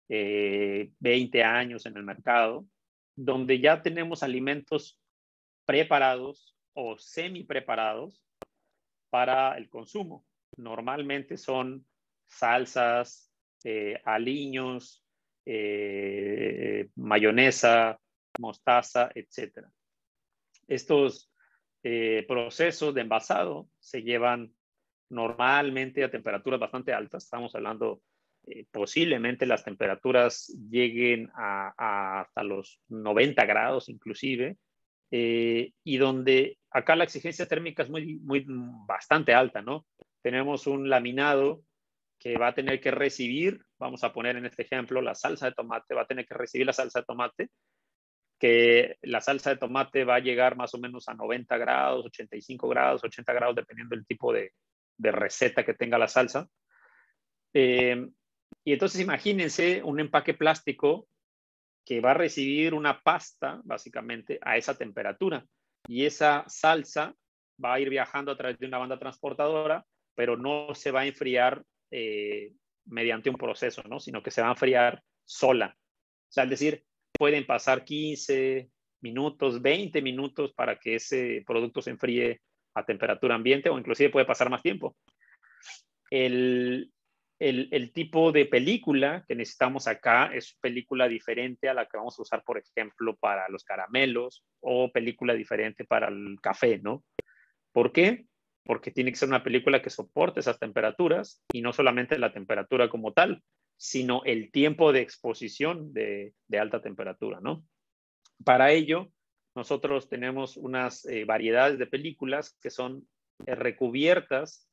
20 años en el mercado, donde ya tenemos alimentos preparados o semi preparados para el consumo. Normalmente son salsas, aliños, mayonesa, mostaza, etc. Estos procesos de envasado se llevan normalmente a temperaturas bastante altas. Estamos hablando, posiblemente las temperaturas lleguen hasta los 90 grados inclusive, y donde acá la exigencia térmica es bastante alta, ¿no? Tenemos un laminado que va a tener que recibir, vamos a poner en este ejemplo, la salsa de tomate, va a tener que recibir la salsa de tomate, que la salsa de tomate va a llegar más o menos a 90 grados, 85 grados, 80 grados, dependiendo del tipo de receta que tenga la salsa. Y entonces imagínense un empaque plástico que va a recibir una pasta, básicamente, a esa temperatura. Y esa salsa va a ir viajando a través de una banda transportadora, pero no se va a enfriar mediante un proceso, ¿no? Sino que se va a enfriar sola. O sea, es decir, pueden pasar 15 minutos, 20 minutos para que ese producto se enfríe a temperatura ambiente, o inclusive puede pasar más tiempo. El tipo de película que necesitamos acá es película diferente a la que vamos a usar, por ejemplo, para los caramelos, o película diferente para el café, ¿no? ¿Por qué? Porque tiene que ser una película que soporte esas temperaturas, y no solamente la temperatura como tal, sino el tiempo de exposición de alta temperatura, ¿no? Para ello, nosotros tenemos unas variedades de películas que son recubiertas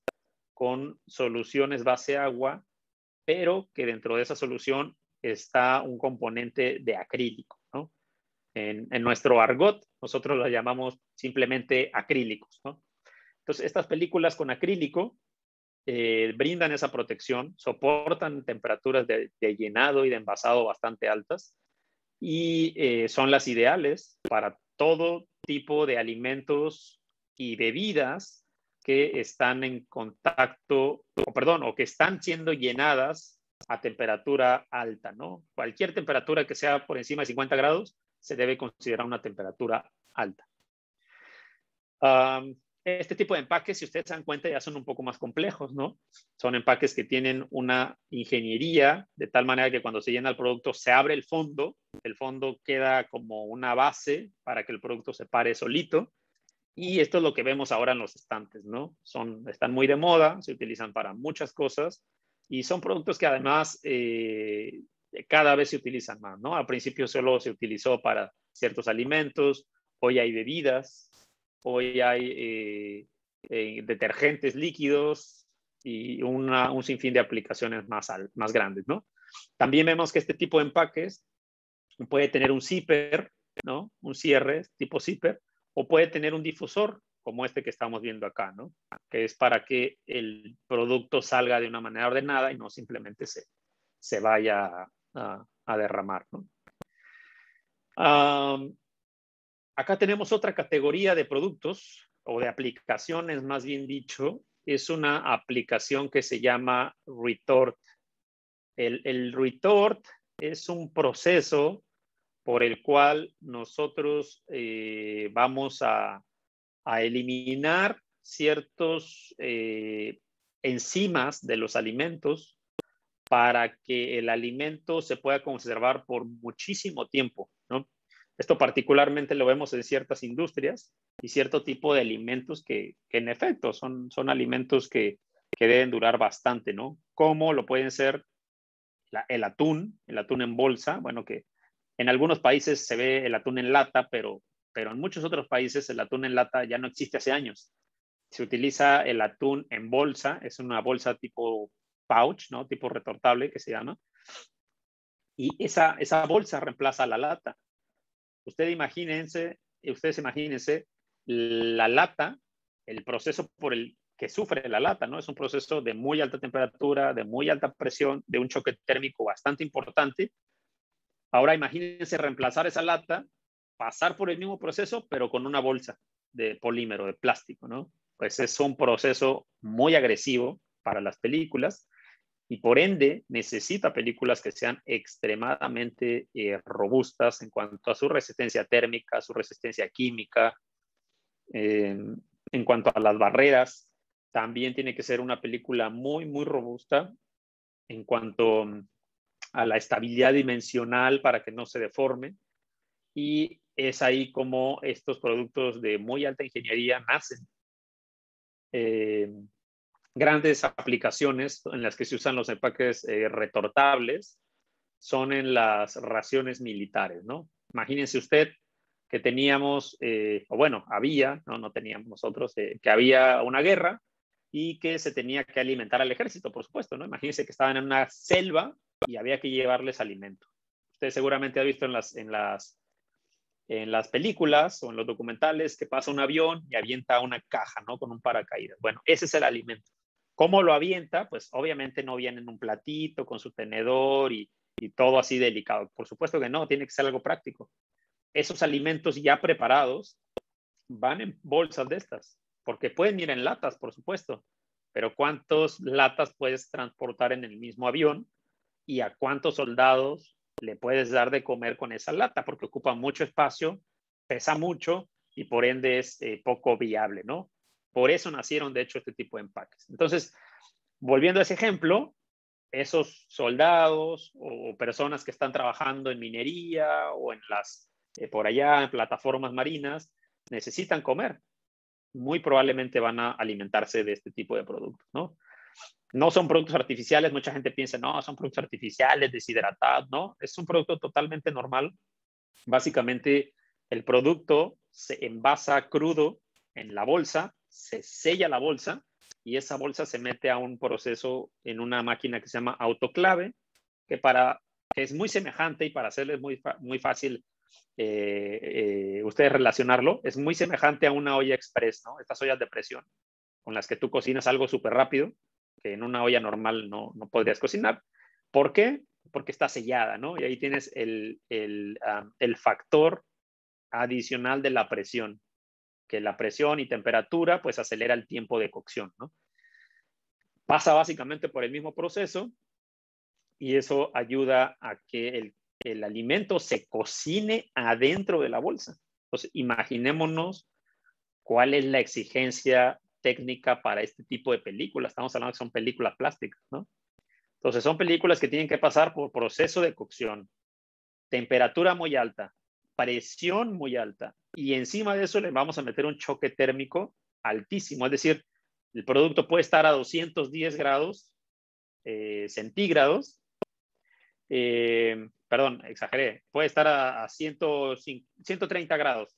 con soluciones base agua, pero que dentro de esa solución está un componente de acrílico, ¿no? En nuestro argot, nosotros lo llamamos simplemente acrílicos, ¿no? Entonces, estas películas con acrílico brindan esa protección, soportan temperaturas de llenado y de envasado bastante altas, y son las ideales para todo tipo de alimentos y bebidas que están en contacto, o que están siendo llenadas a temperatura alta, ¿no? Cualquier temperatura que sea por encima de 50 grados se debe considerar una temperatura alta. Este tipo de empaques, si ustedes se dan cuenta, ya son un poco más complejos, ¿no? Son empaques que tienen una ingeniería de tal manera que cuando se llena el producto se abre el fondo queda como una base para que el producto se pare solito, y esto es lo que vemos ahora en los estantes, ¿no? Están muy de moda, se utilizan para muchas cosas, y son productos que además cada vez se utilizan más, ¿no? Al principio solo se utilizó para ciertos alimentos, hoy hay bebidas, hoy hay detergentes líquidos y un sinfín de aplicaciones más grandes, ¿no? También vemos que este tipo de empaques puede tener un zipper, ¿no? Un cierre tipo zipper, o puede tener un difusor, como este que estamos viendo acá, ¿no? Que es para que el producto salga de una manera ordenada y no simplemente se vaya a derramar, ¿no? Acá tenemos otra categoría de productos, o de aplicaciones, más bien dicho. Es una aplicación que se llama retort. El retort es un proceso por el cual nosotros vamos a eliminar ciertos enzimas de los alimentos para que el alimento se pueda conservar por muchísimo tiempo, ¿no? Esto particularmente lo vemos en ciertas industrias y cierto tipo de alimentos que en efecto son alimentos que deben durar bastante, ¿no? Como lo pueden ser el atún en bolsa, bueno, que en algunos países se ve el atún en lata, pero en muchos otros países el atún en lata ya no existe hace años. Se utiliza el atún en bolsa, es una bolsa tipo pouch, ¿no? Tipo retortable que se llama, y esa bolsa reemplaza la lata. Ustedes imagínense la lata, el proceso por el que sufre la lata, ¿no? Es un proceso de muy alta temperatura, de muy alta presión, de un choque térmico bastante importante. Ahora imagínense reemplazar esa lata, pasar por el mismo proceso, pero con una bolsa de polímero, de plástico, ¿no? Pues es un proceso muy agresivo para las películas, y por ende necesita películas que sean extremadamente robustas en cuanto a su resistencia térmica, su resistencia química, en cuanto a las barreras. También tiene que ser una película muy, muy robusta en cuanto a la estabilidad dimensional para que no se deforme, y es ahí como estos productos de muy alta ingeniería nacen. Grandes aplicaciones en las que se usan los empaques retortables son en las raciones militares, ¿no? Imagínense usted que teníamos, o bueno, había, no teníamos nosotros, que había una guerra y que se tenía que alimentar al ejército, por supuesto, ¿no? Imagínense que estaban en una selva y había que llevarles alimento. Usted seguramente ha visto en las películas o en los documentales que pasa un avión y avienta una caja, ¿no? Con un paracaídas. Bueno, ese es el alimento. ¿Cómo lo avienta? Pues obviamente no viene en un platito con su tenedor y todo así delicado. Por supuesto que no, tiene que ser algo práctico. Esos alimentos ya preparados van en bolsas de estas, porque pueden ir en latas, por supuesto, pero ¿cuántas latas puedes transportar en el mismo avión? ¿Y a cuántos soldados le puedes dar de comer con esa lata porque ocupa mucho espacio, pesa mucho y por ende es poco viable, ¿no? Por eso nacieron, de hecho, este tipo de empaques. Entonces, volviendo a ese ejemplo, esos soldados o personas que están trabajando en minería o en las, por allá, en plataformas marinas, necesitan comer. Muy probablemente van a alimentarse de este tipo de productos, ¿no? No son productos artificiales, mucha gente piensa, no, son productos artificiales, deshidratados, ¿no? Es un producto totalmente normal. Básicamente, el producto se envasa crudo en la bolsa, se sella la bolsa y esa bolsa se mete a un proceso en una máquina que se llama autoclave, que es muy semejante y para hacerles muy fácil ustedes relacionarlo, es muy semejante a una olla express, ¿no? Estas ollas de presión con las que tú cocinas algo súper rápido, que en una olla normal no podrías cocinar. ¿Por qué? Porque está sellada, ¿no? Y ahí tienes el factor adicional de la presión, que la presión y temperatura pues acelera el tiempo de cocción, ¿no? Pasa básicamente por el mismo proceso y eso ayuda a que el alimento se cocine adentro de la bolsa. Entonces, imaginémonos cuál es la exigencia técnica para este tipo de películas. Estamos hablando que son películas plásticas, ¿no? Entonces, son películas que tienen que pasar por proceso de cocción, temperatura muy alta, presión muy alta, y encima de eso le vamos a meter un choque térmico altísimo. Es decir, el producto puede estar a 210 grados centígrados. Perdón, exageré. Puede estar a 130 grados.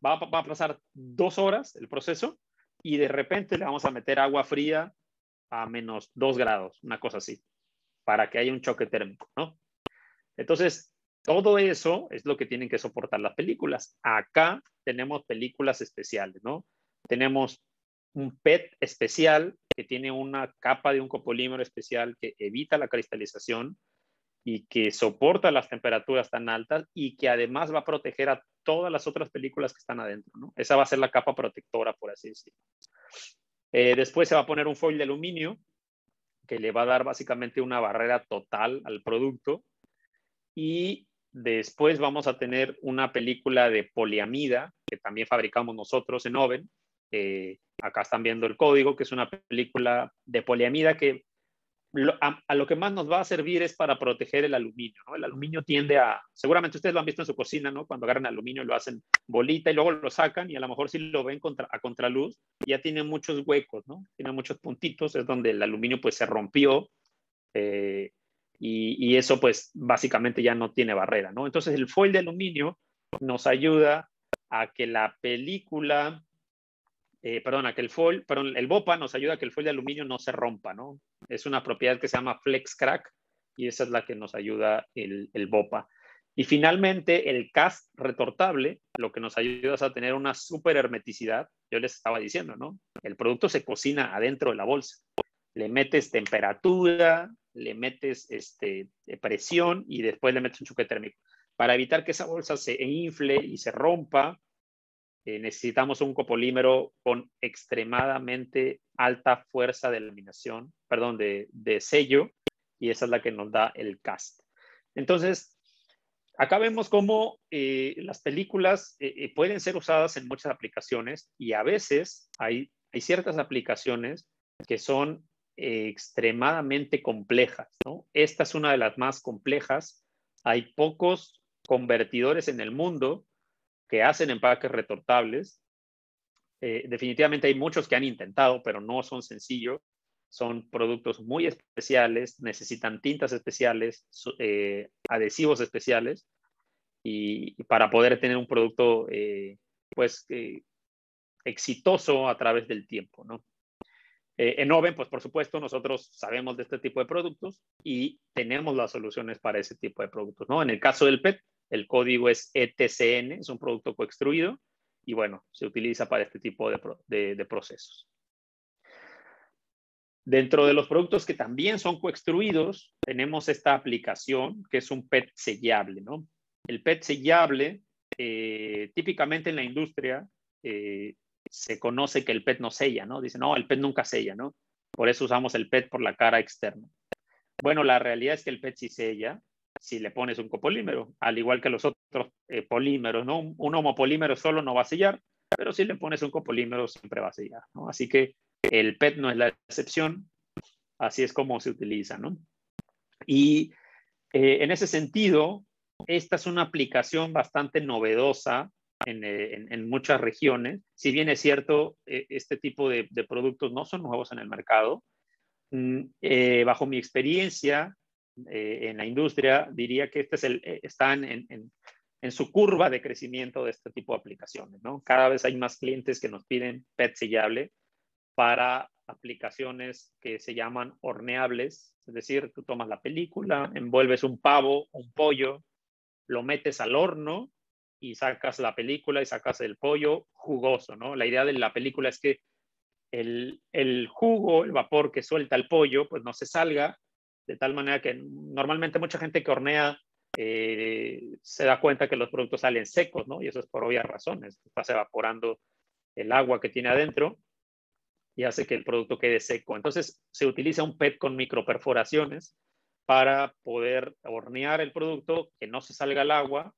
Va a pasar 2 horas el proceso y de repente le vamos a meter agua fría a menos 2 grados, una cosa así, para que haya un choque térmico, ¿no? Entonces, todo eso es lo que tienen que soportar las películas. Acá tenemos películas especiales, ¿no? Tenemos un PET especial que tiene una capa de un copolímero especial que evita la cristalización y que soporta las temperaturas tan altas y que además va a proteger a todas las otras películas que están adentro, ¿no? Esa va a ser la capa protectora, por así decirlo. Después se va a poner un foil de aluminio que le va a dar básicamente una barrera total al producto y después vamos a tener una película de poliamida que también fabricamos nosotros en Oven. Acá están viendo el código, que es una película de poliamida que a lo que más nos va a servir es para proteger el aluminio, ¿no? El aluminio tiende seguramente ustedes lo han visto en su cocina, ¿no? Cuando agarran aluminio lo hacen bolita y luego lo sacan y a lo mejor si lo ven a contraluz ya tiene muchos huecos, ¿no? Tiene muchos puntitos, es donde el aluminio pues se rompió y eso pues básicamente ya no tiene barrera, ¿no? Entonces el foil de aluminio nos ayuda a que la película el BOPA nos ayuda a que el foil de aluminio no se rompa, ¿no? Es una propiedad que se llama Flex Crack y esa es la que nos ayuda el BOPA. Y finalmente, el cast retortable, lo que nos ayuda es a tener una súper hermeticidad. Yo les estaba diciendo, ¿no? El producto se cocina adentro de la bolsa. Le metes temperatura, le metes presión y después le metes un choque térmico. Para evitar que esa bolsa se infle y se rompa, necesitamos un copolímero con extremadamente alta fuerza de laminación, perdón, de sello, y esa es la que nos da el cast. Entonces, acá vemos cómo las películas pueden ser usadas en muchas aplicaciones y a veces hay ciertas aplicaciones que son extremadamente complejas, ¿no? Esta es una de las más complejas. Hay pocos convertidores en el mundo que hacen empaques retortables. Definitivamente hay muchos que han intentado, pero no son sencillos. Son productos muy especiales, necesitan tintas especiales, adhesivos especiales, y para poder tener un producto exitoso a través del tiempo, ¿no? En Oven, pues por supuesto, nosotros sabemos de este tipo de productos y tenemos las soluciones para ese tipo de productos, ¿no? En el caso del PET, el código es ETCN, es un producto coextruido y bueno, se utiliza para este tipo de procesos. Dentro de los productos que también son coextruidos, tenemos esta aplicación que es un PET sellable, ¿no? El PET sellable, típicamente en la industria, se conoce que el PET no sella, ¿no? Dicen, no, el PET nunca sella, ¿no? Por eso usamos el PET por la cara externa. Bueno, la realidad es que el PET sí sella si le pones un copolímero, al igual que los otros polímeros, ¿no? Un homopolímero solo no va a sellar, pero si le pones un copolímero siempre va a sellar, ¿no? Así que el PET no es la excepción, así es como se utiliza, ¿no? Y en ese sentido, esta es una aplicación bastante novedosa en muchas regiones. Si bien es cierto, este tipo de productos no son nuevos en el mercado, bajo mi experiencia en la industria, diría que están en su curva de crecimiento de este tipo de aplicaciones, ¿no? Cada vez hay más clientes que nos piden PET sellable para aplicaciones que se llaman horneables, es decir, tú tomas la película, envuelves un pavo, un pollo, lo metes al horno y sacas la película y sacas el pollo jugoso, ¿no? La idea de la película es que el jugo, el vapor que suelta el pollo, pues no se salga, de tal manera que normalmente mucha gente que hornea se da cuenta que los productos salen secos, ¿no? Y eso es por obvias razones. Estás evaporando el agua que tiene adentro y hace que el producto quede seco. Entonces se utiliza un PET con microperforaciones para poder hornear el producto, que no se salga el agua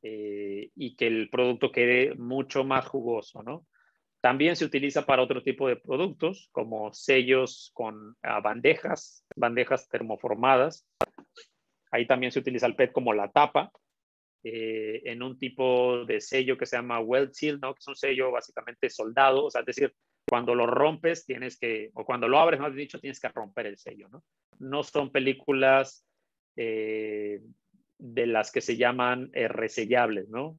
y que el producto quede mucho más jugoso, ¿no? También se utiliza para otro tipo de productos, como sellos con bandejas termoformadas. Ahí también se utiliza el PET como la tapa, en un tipo de sello que se llama weld seal, ¿no? Que es un sello básicamente soldado, o sea, es decir, cuando lo rompes o cuando lo abres, más dicho, tienes que romper el sello, ¿no? No son películas de las que se llaman resellables, ¿no?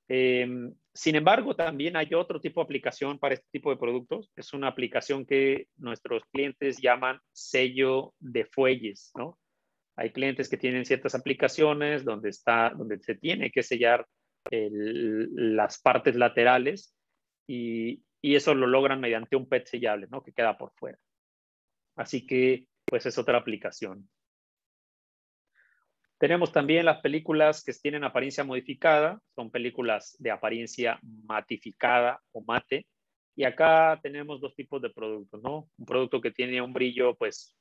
Sin embargo, también hay otro tipo de aplicación para este tipo de productos. Es una aplicación que nuestros clientes llaman sello de fuelles, ¿no? Hay clientes que tienen ciertas aplicaciones donde se tiene que sellar las partes laterales y eso lo logran mediante un PET sellable, ¿no? Que queda por fuera. Así que, pues es otra aplicación. Tenemos también las películas que tienen apariencia modificada, son películas de apariencia matificada o mate. Y acá tenemos dos tipos de productos, ¿no? Un producto que tiene un brillo, pues,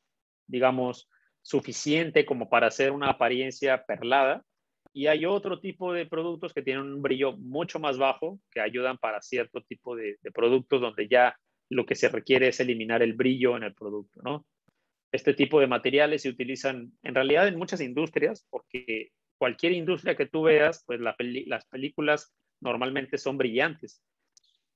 digamos, suficiente como para hacer una apariencia perlada. Y hay otro tipo de productos que tienen un brillo mucho más bajo, que ayudan para cierto tipo de productos donde ya lo que se requiere es eliminar el brillo en el producto, ¿no? Este tipo de materiales se utilizan en realidad en muchas industrias, porque cualquier industria que tú veas, pues las películas normalmente son brillantes.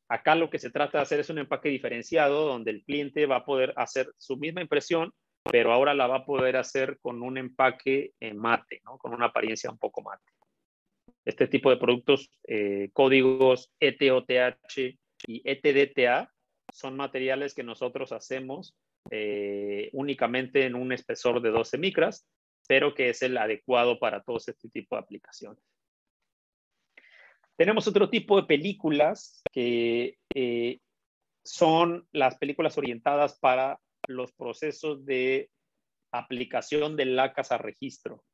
Acá lo que se trata de hacer es un empaque diferenciado donde el cliente va a poder hacer su misma impresión, pero ahora la va a poder hacer con un empaque mate, ¿no? Con una apariencia un poco mate. Este tipo de productos, códigos ETOTH y ETDTA, son materiales que nosotros hacemos únicamente en un espesor de 12 micras, pero que es el adecuado para todos este tipo de aplicaciones. Tenemos otro tipo de películas que son las películas orientadas para los procesos de aplicación de lacas a registro.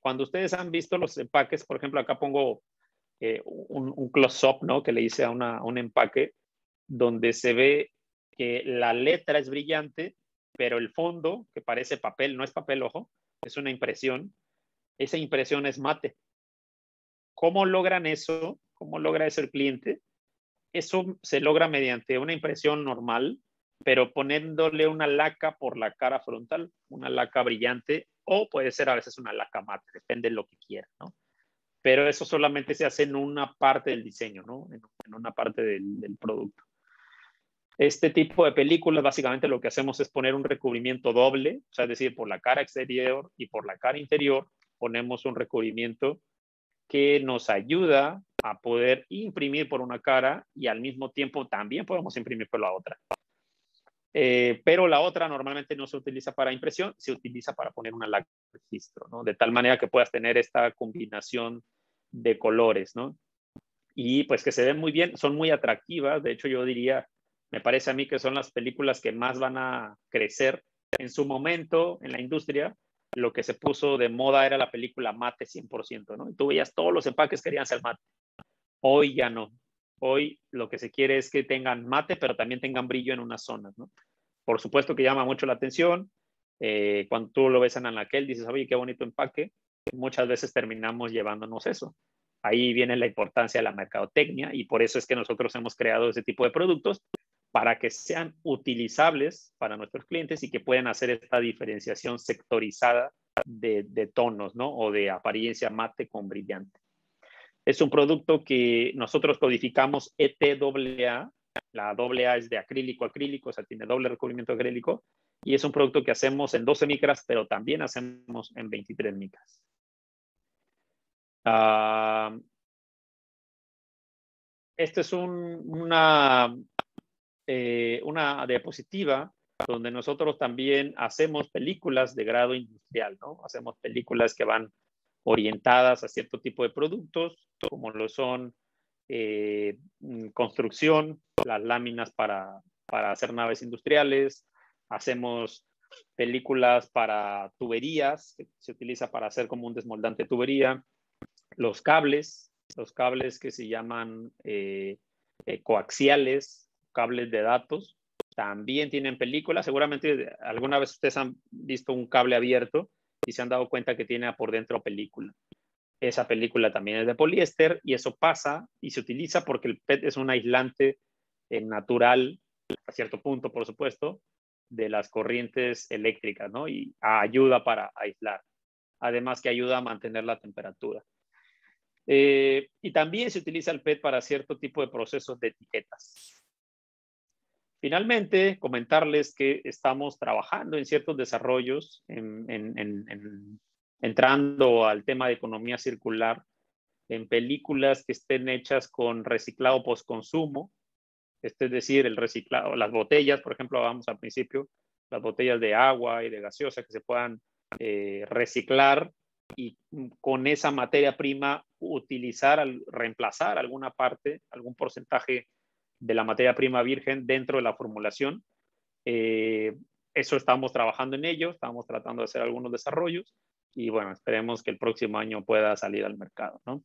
Cuando ustedes han visto los empaques, por ejemplo, acá pongo un close-up, ¿no? Que le hice a un empaque donde se ve que la letra es brillante, pero el fondo, que parece papel, no es papel, ojo, es una impresión. Esa impresión es mate. ¿Cómo logran eso? ¿Cómo logra eso el cliente? Eso se logra mediante una impresión normal, pero poniéndole una laca por la cara frontal, una laca brillante, o puede ser a veces una laca mate, depende de lo que quieran, ¿no? Pero eso solamente se hace en una parte del diseño, ¿no? En una parte del producto. Este tipo de películas, básicamente lo que hacemos es poner un recubrimiento doble, o sea, es decir, por la cara exterior y por la cara interior, ponemos un recubrimiento que nos ayuda a poder imprimir por una cara y al mismo tiempo también podemos imprimir por la otra. Pero la otra normalmente no se utiliza para impresión, se utiliza para poner una laca de registro, ¿no? De tal manera que puedas tener esta combinación de colores, ¿no? Y pues que se ven muy bien, son muy atractivas. De hecho, yo diría, me parece a mí que son las películas que más van a crecer. En su momento, en la industria, lo que se puso de moda era la película mate 100%, ¿no? Y tú veías todos los empaques querían ser mate. Hoy ya no. Hoy lo que se quiere es que tengan mate, pero también tengan brillo en unas zonas, ¿no? Por supuesto que llama mucho la atención. Cuando tú lo ves en anaquel, dices, oye, qué bonito empaque. Muchas veces terminamos llevándonos eso. Ahí viene la importancia de la mercadotecnia y por eso es que nosotros hemos creado ese tipo de productos para que sean utilizables para nuestros clientes y que puedan hacer esta diferenciación sectorizada de tonos, ¿no? O de apariencia mate con brillante. Es un producto que nosotros codificamos ETAA. La AA es de acrílico a acrílico, o sea, tiene doble recubrimiento acrílico. Y es un producto que hacemos en 12 micras, pero también hacemos en 23 micras. Esta es una diapositiva donde nosotros también hacemos películas de grado industrial, ¿no? Hacemos películas que van orientadas a cierto tipo de productos, como lo son construcción, las láminas para hacer naves industriales, hacemos películas para tuberías, que se utiliza para hacer como un desmoldante de tubería, los cables que se llaman coaxiales, cables de datos, también tienen películas. Seguramente alguna vez ustedes han visto un cable abierto y se han dado cuenta que tiene por dentro película. Esa película también es de poliéster y eso pasa y se utiliza porque el PET es un aislante natural, a cierto punto, por supuesto, de las corrientes eléctricas, ¿no? Y ayuda para aislar. Además que ayuda a mantener la temperatura. Y también se utiliza el PET para cierto tipo de procesos de etiquetas. Finalmente, comentarles que estamos trabajando en ciertos desarrollos, entrando al tema de economía circular, en películas que estén hechas con reciclado postconsumo, es decir, el reciclado, las botellas, por ejemplo, vamos al principio, las botellas de agua y de gaseosa que se puedan reciclar y con esa materia prima reemplazar alguna parte, algún porcentaje de la materia prima virgen dentro de la formulación. Eso estamos trabajando en ello, estamos tratando de hacer algunos desarrollos y bueno, esperemos que el próximo año pueda salir al mercado, ¿no?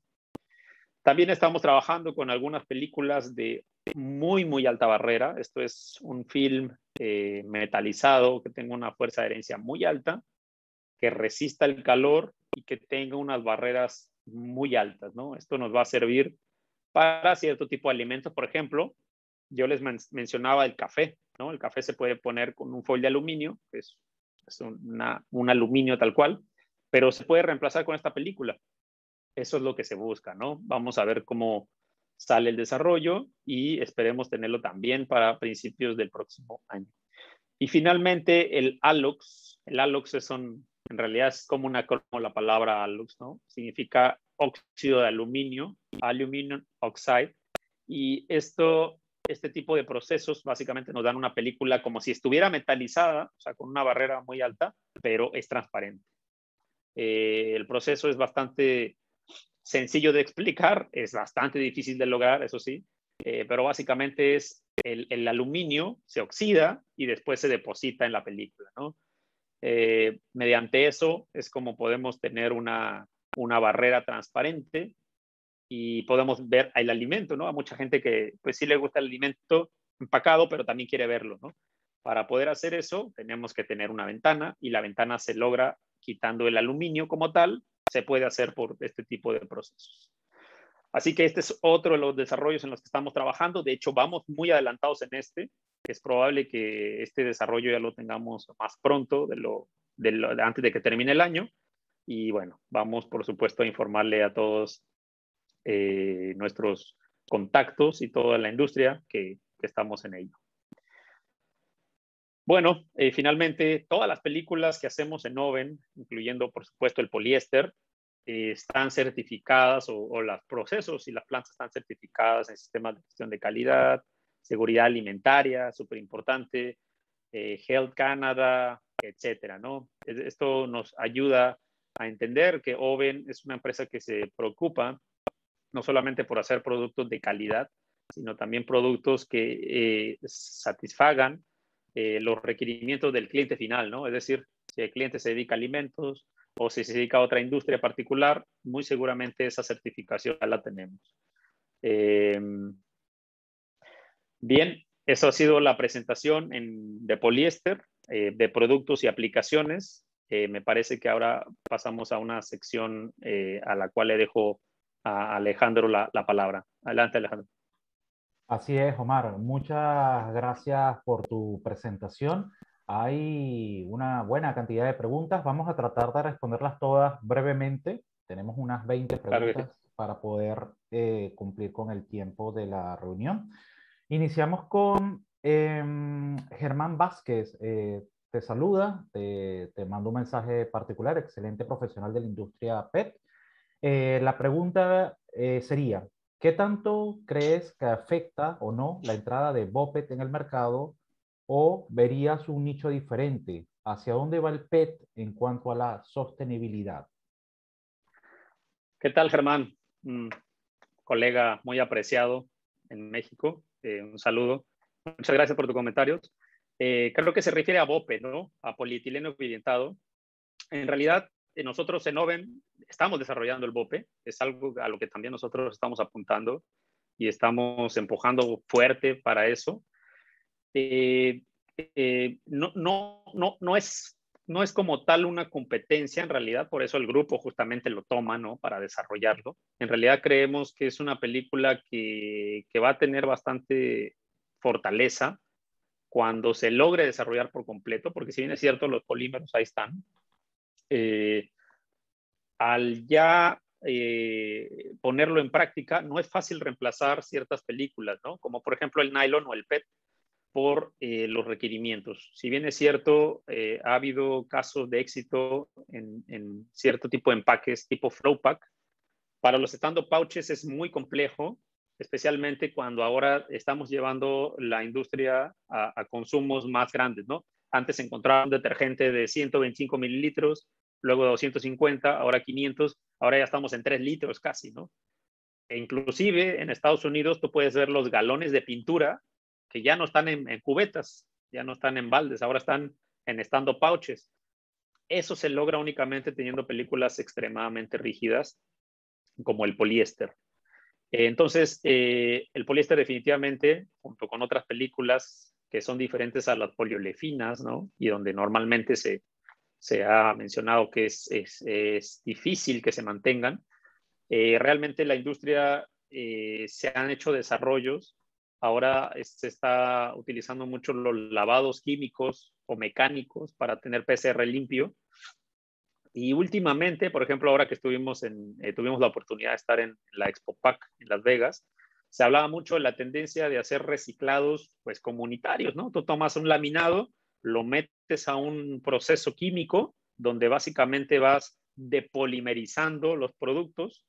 También estamos trabajando con algunas películas de muy alta barrera. Esto es un film metalizado que tenga una fuerza de adherencia muy alta, que resista el calor y que tenga unas barreras muy altas, ¿no? Esto nos va a servir para cierto tipo de alimentos. Por ejemplo, yo les mencionaba el café, ¿no? El café se puede poner con un foil de aluminio, que es un aluminio tal cual, pero se puede reemplazar con esta película. Eso es lo que se busca, ¿no? Vamos a ver cómo sale el desarrollo y esperemos tenerlo también para principios del próximo año. Y finalmente el ALUX. El ALUX en realidad es como la palabra ALUX, ¿no? Significa óxido de aluminio, aluminum oxide. Y este tipo de procesos básicamente nos dan una película como si estuviera metalizada, o sea, con una barrera muy alta, pero es transparente. El proceso es bastante sencillo de explicar, es bastante difícil de lograr, eso sí, pero básicamente es el aluminio se oxida y después se deposita en la película, ¿no? Mediante eso es como podemos tener una barrera transparente y podemos ver el alimento, ¿no? A mucha gente que pues sí le gusta el alimento empacado, pero también quiere verlo, ¿no? Para poder hacer eso tenemos que tener una ventana y la ventana se logra quitando el aluminio como tal, se puede hacer por este tipo de procesos. Así que este es otro de los desarrollos en los que estamos trabajando. De hecho, vamos muy adelantados en este. Es probable que este desarrollo ya lo tengamos más pronto antes de que termine el año. Y bueno, vamos por supuesto a informarle a todos nuestros contactos y toda la industria que estamos en ello. Bueno, finalmente, todas las películas que hacemos en Oven, incluyendo por supuesto el poliéster, están certificadas o los procesos y las plantas están certificadas en sistemas de gestión de calidad, seguridad alimentaria, súper importante, Health Canada, etcétera, ¿no? Esto nos ayuda a entender que Oven es una empresa que se preocupa no solamente por hacer productos de calidad, sino también productos que satisfagan los requerimientos del cliente final, ¿no? Es decir, si el cliente se dedica a alimentos o si se dedica a otra industria particular, muy seguramente esa certificación ya la tenemos. Bien, Eso ha sido la presentación de poliéster, de productos y aplicaciones. Me parece que ahora pasamos a una sección a la cual le dejo a Alejandro la palabra. Adelante, Alejandro.
Así es, Omar. Muchas gracias por tu presentación. Hay una buena cantidad de preguntas. Vamos a tratar de responderlas todas brevemente. Tenemos unas 20
Claro que sí.
preguntas para poder cumplir con el tiempo de la reunión. Iniciamos con Germán Vázquez. Te saluda, te mando un mensaje particular, excelente profesional de la industria PET. La pregunta sería, ¿qué tanto crees que afecta o no la entrada de BOPET en el mercado o verías un nicho diferente? ¿Hacia dónde va el PET en cuanto a la sostenibilidad?
¿Qué tal, Germán? Colega muy apreciado en México. Un saludo. Muchas gracias por tus comentarios. Creo que se refiere a BOPE, ¿no? A polietileno evidentado. En realidad, nosotros en Oven estamos desarrollando el BOPE. Es algo a lo que también nosotros estamos apuntando y estamos empujando fuerte para eso. No es como tal una competencia en realidad, por eso el grupo justamente lo toma, ¿no? Para desarrollarlo. En realidad creemos que es una película que va a tener bastante fortaleza cuando se logre desarrollar por completo, porque si bien es cierto, los polímeros ahí están. Al ya ponerlo en práctica, no es fácil reemplazar ciertas películas, ¿no? Como por ejemplo el nylon o el PET, por los requerimientos. Si bien es cierto, ha habido casos de éxito en cierto tipo de empaques, tipo flow pack. Para los stand-up pouches es muy complejo, especialmente cuando ahora estamos llevando la industria a consumos más grandes, ¿no? Antes encontraba un detergente de 125 mililitros, luego 250, ahora 500, ahora ya estamos en 3 litros casi, ¿no? E inclusive en Estados Unidos tú puedes ver los galones de pintura que ya no están en cubetas, ya no están en baldes, ahora están en stand-up pouches. Eso se logra únicamente teniendo películas extremadamente rígidas como el poliéster. Entonces, el poliéster definitivamente, junto con otras películas que son diferentes a las poliolefinas, ¿no? Y donde normalmente se ha mencionado que es difícil que se mantengan, realmente la industria se han hecho desarrollos. Ahora se está utilizando mucho los lavados químicos o mecánicos para tener PCR limpio. Y últimamente, por ejemplo, ahora que tuvimos la oportunidad de estar en la Expo Pack en Las Vegas, se hablaba mucho de la tendencia de hacer reciclados pues comunitarios, ¿no? Tú tomas un laminado, lo metes a un proceso químico donde básicamente vas depolimerizando los productos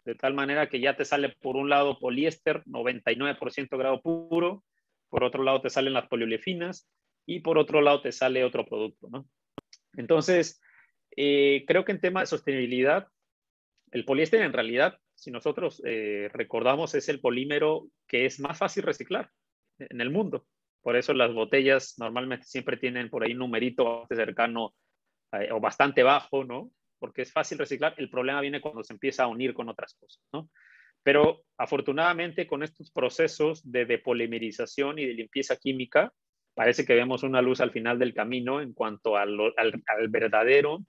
de tal manera que ya te sale por un lado poliéster, 99% grado puro, por otro lado te salen las poliolefinas y por otro lado te sale otro producto, ¿no? Entonces, creo que en tema de sostenibilidad, el poliéster en realidad, si nosotros recordamos, es el polímero que es más fácil reciclar en el mundo. Por eso las botellas normalmente siempre tienen por ahí un numerito cercano o bastante bajo, ¿no? Porque es fácil reciclar. El problema viene cuando se empieza a unir con otras cosas, ¿no? Pero afortunadamente con estos procesos de depolimerización y de limpieza química, parece que vemos una luz al final del camino en cuanto al verdadero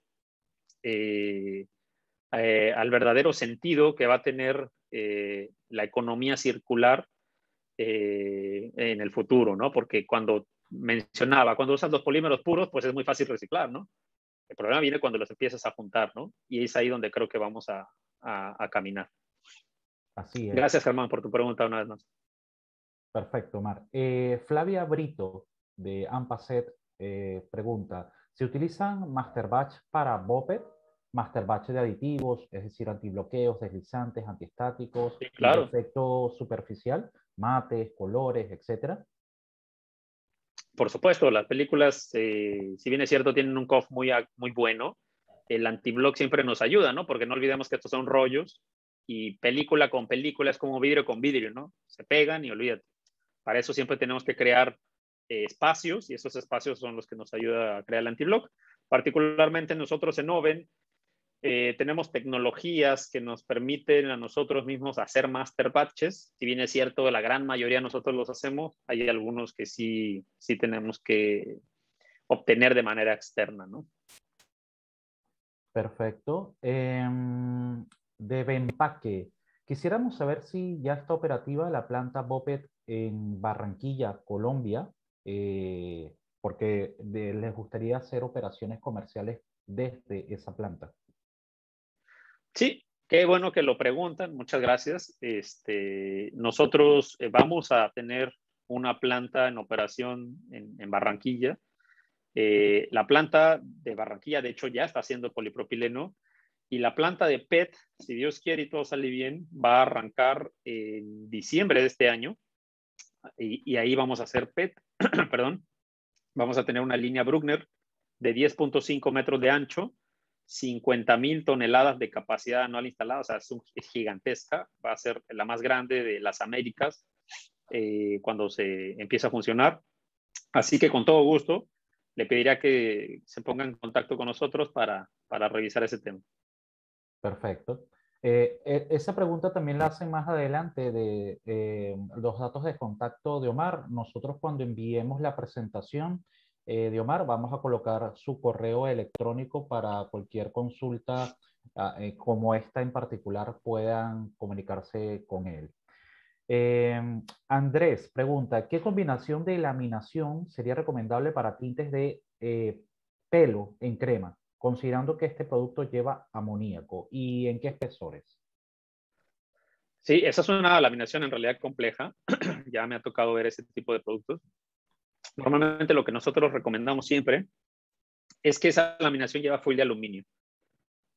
al verdadero sentido que va a tener la economía circular en el futuro, ¿no? Porque cuando usas los polímeros puros, pues es muy fácil reciclar, ¿no? El problema viene cuando los empiezas a juntar, ¿no? Y es ahí donde creo que vamos a caminar.
Así es.
Gracias, Germán, por tu pregunta una vez más.
Perfecto, Omar. Flavia Brito, de Ampacet, pregunta, ¿se utilizan master batch para BOPET? Master batch de aditivos, es decir, antibloqueos, deslizantes, antiestáticos
Sí,
y de
claro.
efecto superficial, mates, colores, etcétera.
Por supuesto, las películas, si bien es cierto, tienen un COF muy bueno, el antiblock siempre nos ayuda, ¿no? Porque no olvidemos que estos son rollos y película con película es como vidrio con vidrio, ¿no? Se pegan y olvídate. Para eso siempre tenemos que crear espacios y esos espacios son los que nos ayuda a crear el antiblock. Particularmente nosotros en Oven Tenemos tecnologías que nos permiten a nosotros mismos hacer master batches. Si bien es cierto, la gran mayoría nosotros los hacemos, hay algunos que sí tenemos que obtener de manera externa, ¿no?
Perfecto. De Bempaque, quisiéramos saber si ya está operativa la planta BOPET en Barranquilla, Colombia, porque les gustaría hacer operaciones comerciales desde esa planta.
Sí, qué bueno que lo preguntan. Muchas gracias. Nosotros vamos a tener una planta en operación en Barranquilla. La planta de Barranquilla, de hecho, ya está haciendo polipropileno. Y la planta de PET, si Dios quiere y todo sale bien, va a arrancar en diciembre de este año. Y ahí vamos a hacer PET, perdón. Vamos a tener una línea Bruckner de 10.5 metros de ancho, 50,000 toneladas de capacidad anual instalada, o sea, es gigantesca, va a ser la más grande de las Américas cuando se empiece a funcionar. Así que con todo gusto, le pediría que se ponga en contacto con nosotros para revisar ese tema.
Perfecto. Esa pregunta también la hacen más adelante de los datos de contacto de Omar. Nosotros cuando enviemos la presentación de Omar vamos a colocar su correo electrónico para cualquier consulta como esta en particular puedan comunicarse con él. Andrés pregunta, ¿qué combinación de laminación sería recomendable para tintes de pelo en crema, considerando que este producto lleva amoníaco? ¿Y en qué espesores?
Sí, esa es una laminación en realidad compleja. Ya me ha tocado ver ese tipo de productos. Normalmente lo que nosotros recomendamos siempre es que esa laminación lleva foil de aluminio,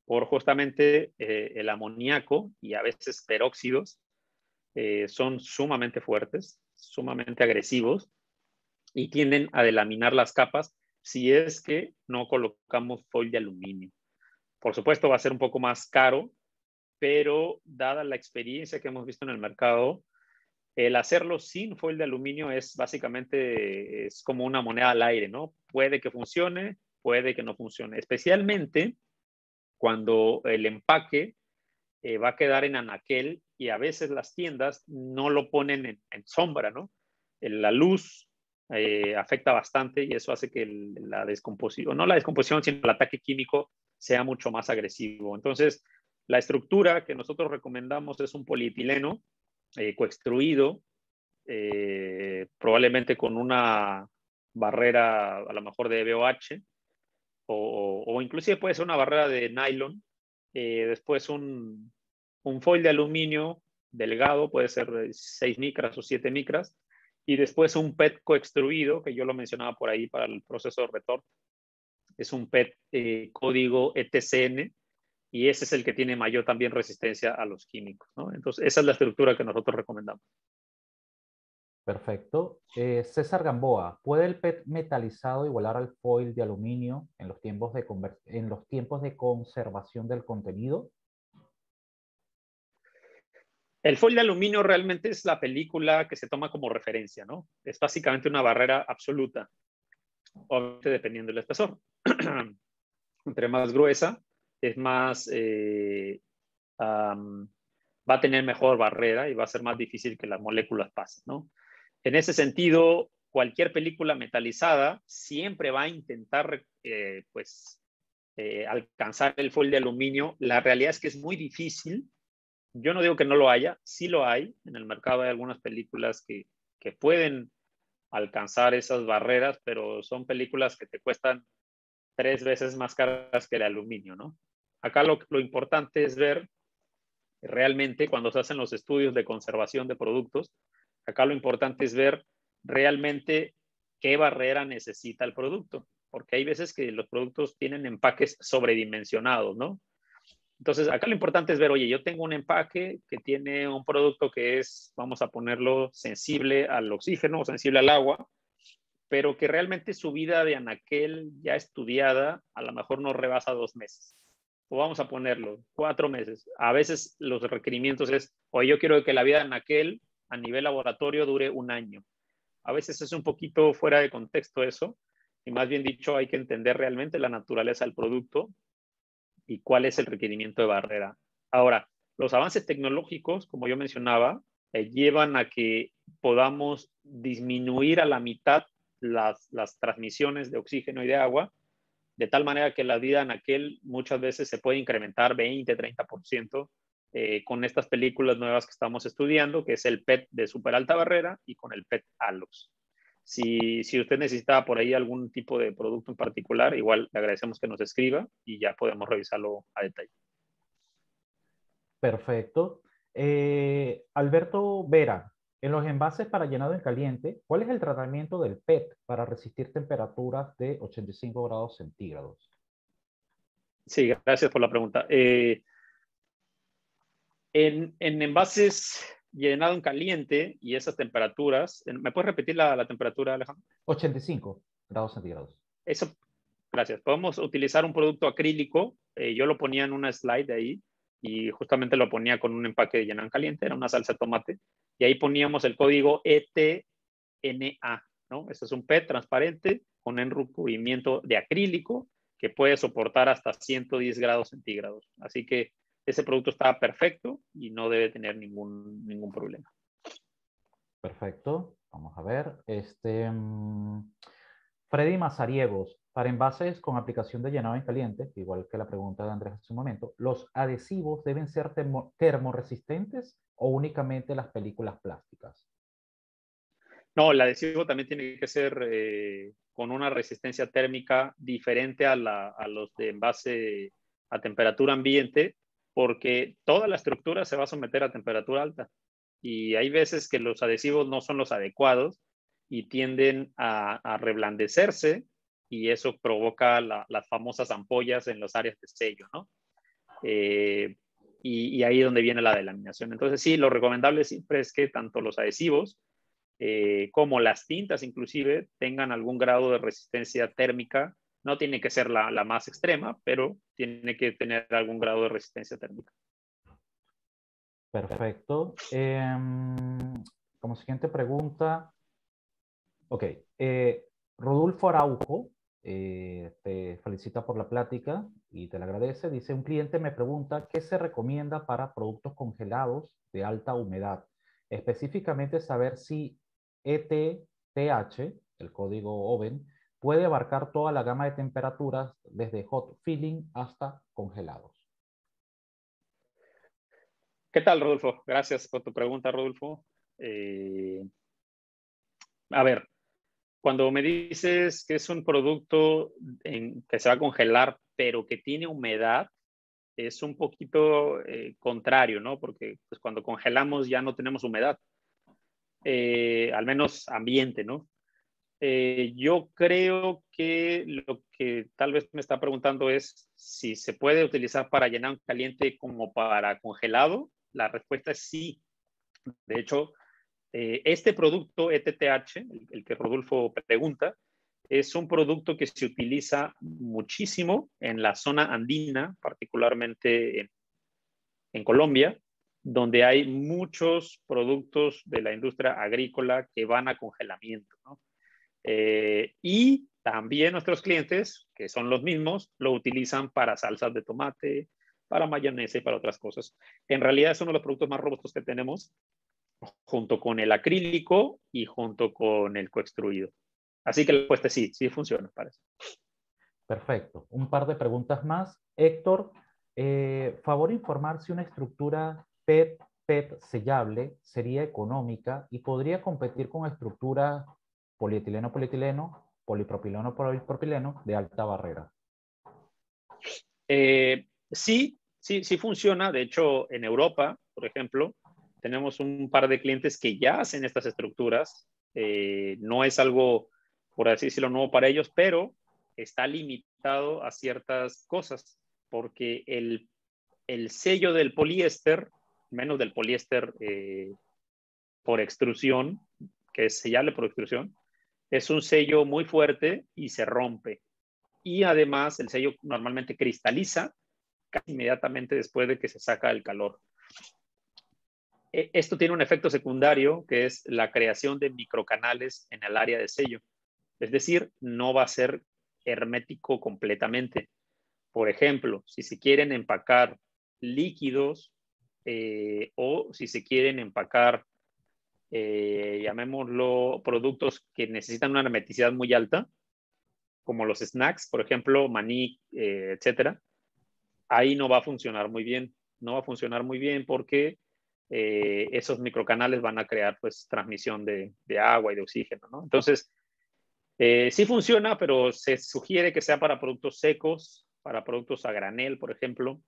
por justamente el amoníaco y a veces peróxidos son sumamente fuertes, sumamente agresivos y tienden a delaminar las capas si es que no colocamos foil de aluminio. Por supuesto va a ser un poco más caro, pero dada la experiencia que hemos visto en el mercado, el hacerlo sin foil de aluminio es básicamente es como una moneda al aire, ¿no? Puede que funcione, puede que no funcione, especialmente cuando el empaque va a quedar en anaquel y a veces las tiendas no lo ponen en sombra, ¿no? La luz afecta bastante y eso hace que la descomposición, no la descomposición, sino el ataque químico sea mucho más agresivo. Entonces, la estructura que nosotros recomendamos es un polietileno coextruido, probablemente con una barrera a lo mejor de BOH o inclusive puede ser una barrera de nylon, después un foil de aluminio delgado, puede ser 6 micras o 7 micras, y después un PET coextruido, que yo lo mencionaba por ahí para el proceso de retorno. Es un PET código ETCN, y ese es el que tiene mayor también resistencia a los químicos, ¿no? Entonces, esa es la estructura que nosotros recomendamos.
Perfecto. César Gamboa, ¿puede el PET metalizado igualar al foil de aluminio en los tiempos de conservación del contenido?
El foil de aluminio realmente es la película que se toma como referencia, ¿no? Es básicamente una barrera absoluta, obviamente dependiendo del espesor. Entre más gruesa, es más, va a tener mejor barrera y va a ser más difícil que las moléculas pasen, ¿no? En ese sentido, cualquier película metalizada siempre va a intentar, alcanzar el foil de aluminio. La realidad es que es muy difícil. Yo no digo que no lo haya, sí lo hay. En el mercado hay algunas películas que pueden alcanzar esas barreras, pero son películas que te cuestan 3 veces más caras que el aluminio, ¿no? Acá lo importante es ver realmente cuando se hacen los estudios de conservación de productos, acá lo importante es ver realmente qué barrera necesita el producto, porque hay veces que los productos tienen empaques sobredimensionados, ¿no? Entonces, acá lo importante es ver, oye, yo tengo un empaque que tiene un producto que es, vamos a ponerlo, sensible al oxígeno, sensible al agua, pero que realmente su vida de anaquel ya estudiada a lo mejor no rebasa 2 meses. O vamos a ponerlo, 4 meses. A veces los requerimientos es, oye, yo quiero que la vida de anaquel a nivel laboratorio dure 1 año. A veces es un poquito fuera de contexto eso, y más bien dicho, hay que entender realmente la naturaleza del producto y cuál es el requerimiento de barrera. Ahora, los avances tecnológicos, como yo mencionaba, llevan a que podamos disminuir a la mitad las transmisiones de oxígeno y de agua, de tal manera que la vida en aquel muchas veces se puede incrementar 20-30% con estas películas nuevas que estamos estudiando, que es el PET de super alta barrera y con el PET ALOS. Si usted necesita por ahí algún tipo de producto en particular, igual le agradecemos que nos escriba y ya podemos revisarlo a detalle.
Perfecto. Alberto Vera, en los envases para llenado en caliente, ¿cuál es el tratamiento del PET para resistir temperaturas de 85 grados centígrados?
Sí, gracias por la pregunta. En envases llenado en caliente y esas temperaturas, ¿me puedes repetir la temperatura, Alejandro?
85 grados centígrados.
Eso, gracias. Podemos utilizar un producto acrílico. Yo lo ponía en una slide de ahí y justamente lo ponía con un empaque de llenado en caliente, era una salsa de tomate. Y ahí poníamos el código ETNA, ¿no? Este es un PET transparente con un recubrimiento de acrílico que puede soportar hasta 110 grados centígrados. Así que ese producto está perfecto y no debe tener ningún problema.
Perfecto. Vamos a ver. Freddy Mazariegos, para envases con aplicación de llenado en caliente, igual que la pregunta de Andrés hace un momento, ¿los adhesivos deben ser termoresistentes o únicamente las películas plásticas?
No, el adhesivo también tiene que ser con una resistencia térmica diferente a los de envase a temperatura ambiente, porque toda la estructura se va a someter a temperatura alta. Y hay veces que los adhesivos no son los adecuados y tienden a reblandecerse y eso provoca las famosas ampollas en las áreas de sello, ¿no? Y ahí es donde viene la delaminación. Entonces sí, lo recomendable siempre es que tanto los adhesivos como las tintas inclusive tengan algún grado de resistencia térmica. No tiene que ser la más extrema, pero tiene que tener algún grado de resistencia térmica.
Perfecto. Como siguiente pregunta, ok. Rodolfo Araujo te felicita por la plática y te la agradece. Dice, un cliente me pregunta qué se recomienda para productos congelados de alta humedad. Específicamente saber si ETTH, el código OVEN, puede abarcar toda la gama de temperaturas desde hot filling hasta congelados.
¿Qué tal, Rodolfo? Gracias por tu pregunta, Rodolfo. A ver, cuando me dices que es un producto que se va a congelar, pero que tiene humedad, es un poquito contrario, ¿no? Porque pues, cuando congelamos ya no tenemos humedad, al menos ambiente, ¿no? Yo creo que lo que tal vez me está preguntando es si se puede utilizar para llenar un caliente como para congelado. La respuesta es sí. De hecho, este producto ETTH, el que Rodolfo pregunta, es un producto que se utiliza muchísimo en la zona andina, particularmente en Colombia, donde hay muchos productos de la industria agrícola que van a congelamiento, ¿no? Y también nuestros clientes, que son los mismos, lo utilizan para salsas de tomate, para mayonesa y para otras cosas. En realidad es uno de los productos más robustos que tenemos, junto con el acrílico y junto con el coextruido. Así que la respuesta es sí, sí funciona, parece.
Perfecto. Un par de preguntas más. Héctor, favor informar si una estructura PET sellable sería económica y podría competir con estructuras polietileno-polietileno, polipropileno-polipropileno de alta barrera.
Sí, sí, sí funciona. De hecho, en Europa, por ejemplo, tenemos un par de clientes que ya hacen estas estructuras. No es algo, por así decirlo, nuevo para ellos, pero está limitado a ciertas cosas, porque el sello del poliéster, menos del poliéster por extrusión, que es sellable por extrusión, es un sello muy fuerte y se rompe. Y además el sello normalmente cristaliza casi inmediatamente después de que se saca el calor. Esto tiene un efecto secundario que es la creación de microcanales en el área de sello. Es decir, no va a ser hermético completamente. Por ejemplo, si se quieren empacar líquidos o si se quieren empacar, llamémoslo, productos que necesitan una hermeticidad muy alta, como los snacks, por ejemplo, maní, etcétera, ahí no va a funcionar muy bien. No va a funcionar muy bien porque esos microcanales van a crear pues transmisión de agua y de oxígeno, ¿no? Entonces, sí funciona, pero se sugiere que sea para productos secos, para productos a granel, por ejemplo,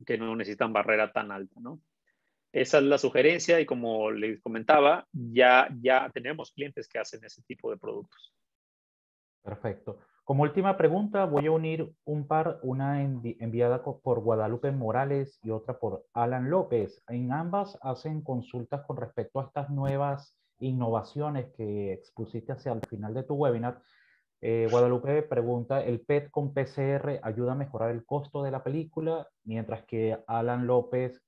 que no necesitan barrera tan alta, ¿no? Esa es la sugerencia y como les comentaba, ya tenemos clientes que hacen ese tipo de productos.
Perfecto. Como última pregunta, voy a unir un par, una enviada por Guadalupe Morales y otra por Alan López. En ambas hacen consultas con respecto a estas nuevas innovaciones que expusiste hacia el final de tu webinar. Guadalupe pregunta, ¿el PET con PCR ayuda a mejorar el costo de la película? Mientras que Alan López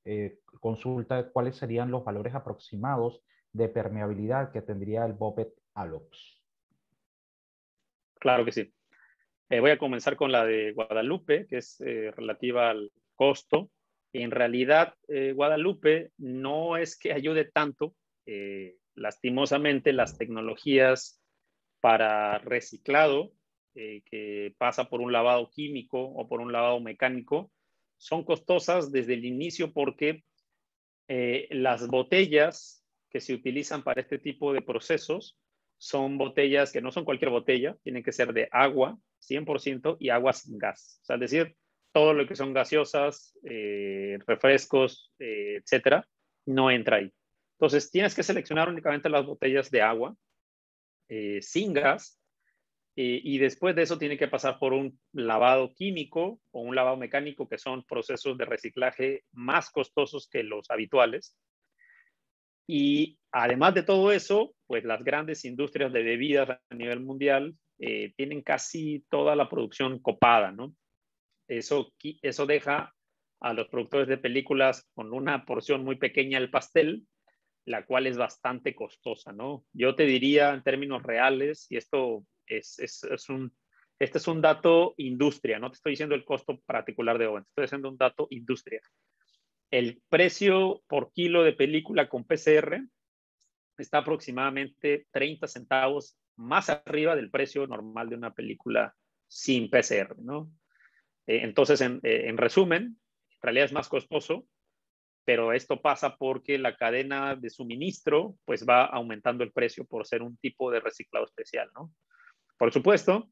consulta cuáles serían los valores aproximados de permeabilidad que tendría el BOPET Alox.
Claro que sí. Voy a comenzar con la de Guadalupe, que es relativa al costo. En realidad, Guadalupe no es que ayude tanto. Lastimosamente, las tecnologías para reciclado, que pasa por un lavado químico o por un lavado mecánico, son costosas desde el inicio porque las botellas que se utilizan para este tipo de procesos son botellas que no son cualquier botella, tienen que ser de agua 100% y agua sin gas. O sea, es decir, todo lo que son gaseosas, refrescos, etcétera, no entra ahí. Entonces, tienes que seleccionar únicamente las botellas de agua sin gas y después de eso tiene que pasar por un lavado químico o un lavado mecánico, que son procesos de reciclaje más costosos que los habituales. Y además de todo eso, pues las grandes industrias de bebidas a nivel mundial tienen casi toda la producción copada, ¿no? Eso deja a los productores de películas con una porción muy pequeña del pastel, la cual es bastante costosa, ¿no? Yo te diría en términos reales, y esto este es un dato industria, no te estoy diciendo el costo particular de Owen, te estoy diciendo un dato industria. El precio por kilo de película con PCR está aproximadamente 30 centavos más arriba del precio normal de una película sin PCR, ¿no? Entonces, en resumen, en realidad es más costoso, pero esto pasa porque la cadena de suministro pues va aumentando el precio por ser un tipo de reciclado especial, ¿no? Por supuesto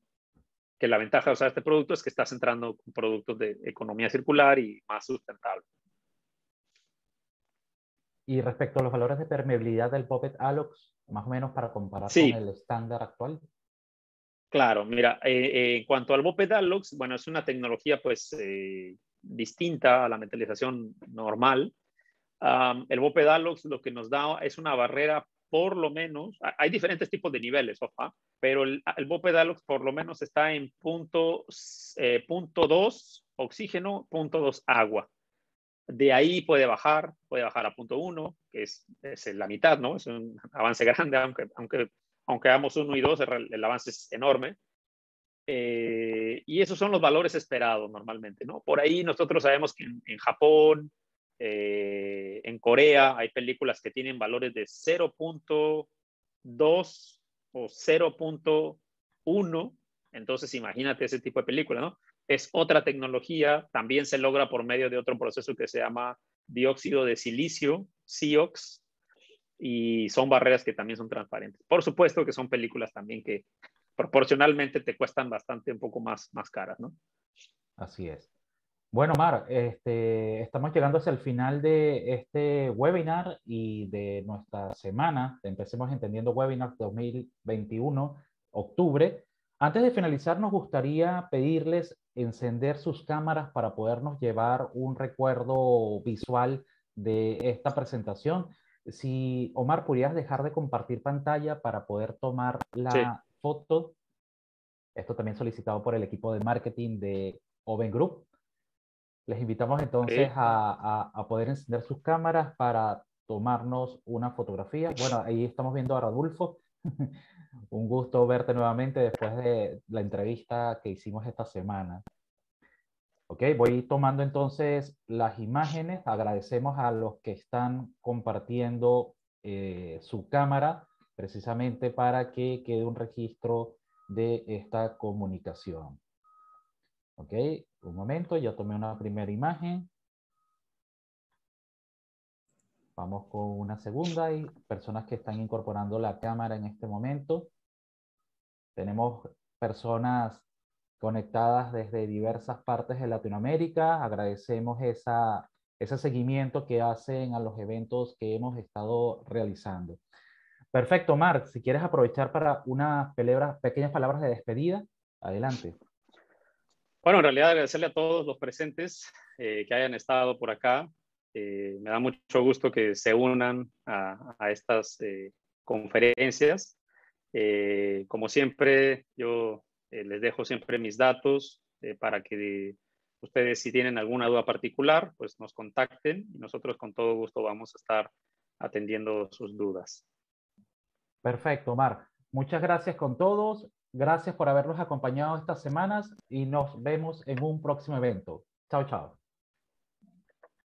que la ventaja de usar este producto es que estás entrando con productos de economía circular y más sustentable.
Y respecto a los valores de permeabilidad del BOPET Alox, más o menos para comparar con
Sí,
el estándar actual.
claro, mira, en cuanto al BOPET Alox, bueno, es una tecnología pues distinta a la metalización normal. El BOPET Alox lo que nos da es una barrera, por lo menos, hay diferentes tipos de niveles, ojo, pero el BOPET Alox por lo menos está en punto 2 oxígeno, punto 2 agua. De ahí puede bajar a punto 1, que es la mitad, ¿no? Es un avance grande, aunque hagamos 1 y 2, el avance es enorme. Y esos son los valores esperados normalmente, ¿no? Por ahí nosotros sabemos que en Japón, en Corea, hay películas que tienen valores de 0.2 o 0.1. Entonces, imagínate ese tipo de película, ¿no? Es otra tecnología, también se logra por medio de otro proceso que se llama dióxido de silicio, SIOX, y son barreras que también son transparentes. Por supuesto que son películas también que proporcionalmente te cuestan bastante un poco más caras, ¿no?
Así es. Bueno, Mar, estamos llegando hacia el final de este webinar y de nuestra semana de Empecemos Entendiendo Webinars 2021, octubre. Antes de finalizar, nos gustaría pedirles encender sus cámaras para podernos llevar un recuerdo visual de esta presentación. Si, Omar, pudieras dejar de compartir pantalla para poder tomar
Sí,
la foto. Esto también solicitado por el equipo de marketing de Oven Group. Les invitamos entonces
ok.
a poder encender sus cámaras para tomarnos una fotografía. Bueno, ahí estamos viendo a Radulfo. Un gusto verte nuevamente después de la entrevista que hicimos esta semana. Ok, voy tomando entonces las imágenes. Agradecemos a los que están compartiendo su cámara precisamente para que quede un registro de esta comunicación. Ok, un momento, ya tomé una primera imagen. Vamos con una segunda y personas que están incorporando la cámara en este momento. Tenemos personas conectadas desde diversas partes de Latinoamérica. Agradecemos ese seguimiento que hacen a los eventos que hemos estado realizando. Perfecto, Marc. Si quieres aprovechar para unas pequeñas palabras de despedida, adelante.
Bueno, en realidad agradecerle a todos los presentes que hayan estado por acá. Me da mucho gusto que se unan a estas conferencias. Como siempre, yo les dejo siempre mis datos para que ustedes, si tienen alguna duda particular, pues nos contacten y nosotros con todo gusto vamos a estar atendiendo sus dudas.
Perfecto, Marc. Muchas gracias con todos. Gracias por habernos acompañado estas semanas y nos vemos en un próximo evento. Chao, chao.